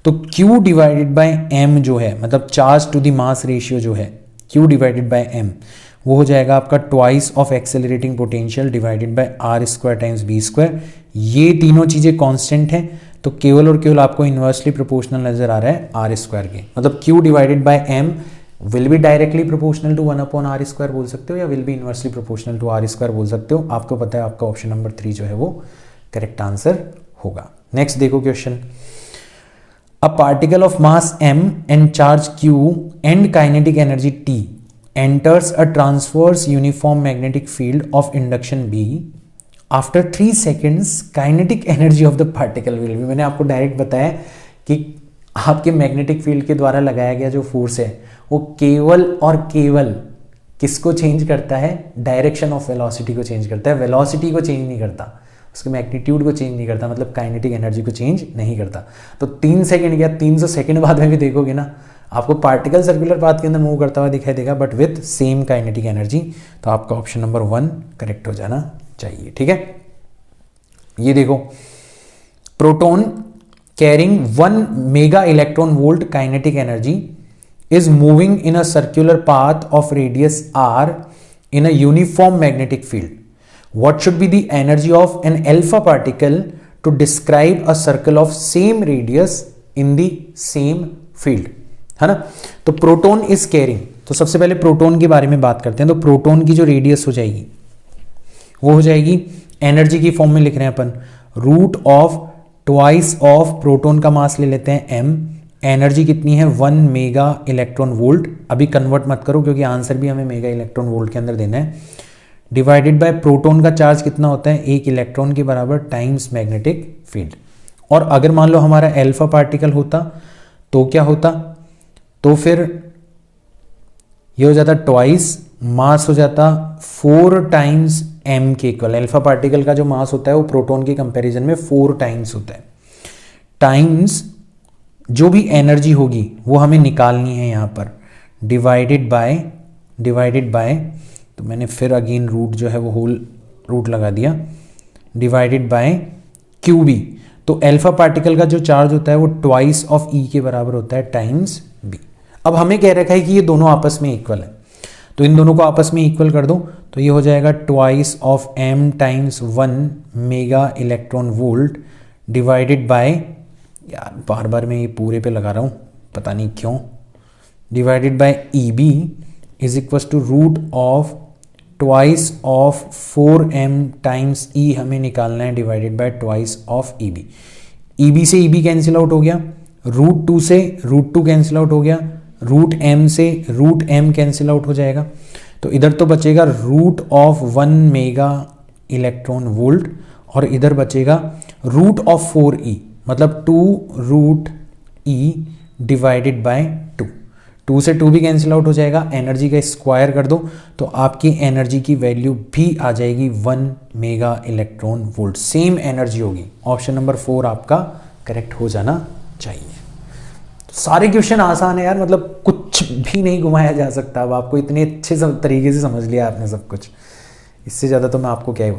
तो q डिवाइडेड बाय m जो है, मतलब charge to the mass ratio जो है q डिवाइडेड बाय m, वो हो जाएगा आपका twice of accelerating potential divided bye r square times b square. ये तीनों चीजें कांस्टेंट हैं, तो केवल और केवल आपको इन्वर्सली प्रोपोर्शनल नजर आ रहा है r स्क्वायर के, मतलब q divided by m will be directly proportional to 1/r square बोल सकते हो, या will be inversely proportional to r square बोल सकते हो। आपको पता है आपका ऑप्शन नंबर 3 जो है वो करेक्ट आंसर होगा। नेक्स्ट देखो question, a particle of mass m and charge q and kinetic energy t enters a transverse uniform magnetic field of induction B. After 3 seconds kinetic energy of the particle will be, मैंने आपको direct बताया कि आपके magnetic field के द्वारा लगाया गया जो फोर्स है वो केवल और केवल किसको चेंज करता है, डायरेक्शन ऑफ वेलोसिटी को चेंज करता है, वेलोसिटी को चेंज नहीं करता, उसके मैग्नीट्यूड को चेंज नहीं करता, मतलब काइनेटिक एनर्जी को चेंज नहीं करता। तो 3 सेकंड या 300 सेकंड बाद में भी देखोगे ना आपको पार्टिकल सर्कुलर पाथ के अंदर मूव करता हुआ दिखाई देगा, but with same kinetic energy, तो आपका ऑप्शन नंबर 1 करेक्ट हो जाना चाहिए, ठीक है। ये देखो, proton carrying 1 mega electron volt kinetic energy is moving in a circular path of radius r in a uniform magnetic field. What should be the energy of an alpha particle to describe a circle of same radius in the same field? है ना। तो proton is carrying, तो सबसे पहले proton के बारे में बात करते हैं। तो प्रोटॉन की जो रेडियस हो जाएगी वो हो जाएगी एनर्जी की फॉर्म में लिख रहे हैं अपन, root of twice of proton का मास ले लेते हैं m, एनर्जी कितनी है 1 मेगा इलेक्ट्रॉन वोल्ट, अभी कन्वर्ट मत करो क्योंकि आंसर भी हमें मेगा इलेक्ट्रॉन वोल्ट के अंदर देना है, डिवाइडेड बाय प्रोटॉन का चार्ज कितना होता है 1 इलेक्ट्रॉन के बराबर टाइम्स मैग्नेटिक फील्ड। और अगर मान लो हमारा अल्फा पार्टिकल होता तो क्या होता, तो फिर ये हो जाता ट्वाइस, मास हो जाता 4 टाइम्स m के इक्वल। अल्फा पार्टिकल का जो मास होता है वो प्रोटॉन के कंपैरिजन में 4 टाइम्स होता है, टाइम्स जो भी एनर्जी होगी वो हमें निकालनी है यहाँ पर, डिवाइडेड बाय तो मैंने फिर अगेन रूट जो है वो होल रूट लगा दिया, डिवाइडेड बाय QB। तो अल्फा पार्टिकल का जो चार्ज होता है वो ट्वाइस ऑफ E के बराबर होता है टाइम्स B। अब हमें कह रखा है कि ये दोनों आपस में इक्वल है, तो इन दोनों को आपस में इक्वल कर दो, तो ये हो जाएगा twice of m times 1 mega electron volt divided by, यार बार बार मैं ये पूरे पे लगा रहा हूँ पता नहीं क्यों, divided by EB is equal to root of twice of 4m times E हमें निकालना है, divided by twice of EB। EB से EB कैंसिल आउट हो गया, रूट 2 से रूट 2 कैंसिल आउट हो गया, रूट m से रूट m कैंसिल आउट हो जाएगा, तो इधर तो बचेगा root of 1 mega electron volt और इधर बचेगा रूट ऑफ 4e, मतलब 2 रूट e डिवाइडेड बाय 2। 2 से 2 भी कैंसिल आउट हो जाएगा, एनर्जी का स्क्वायर कर दो तो आपकी एनर्जी की वैल्यू भी आ जाएगी 1 mega electron volt, same energy होगी। ऑप्शन नंबर 4 आपका करेक्ट हो जाना चाहिए। सारे क्वेश्चन आसान है यार, मतलब कुछ भी नहीं घुमाया जा सकता। अब आपको इतने अच्छे तरीके से समझ लिया आपने सब कुछ, इससे ज़्यादा तो मैं आपको क्या ही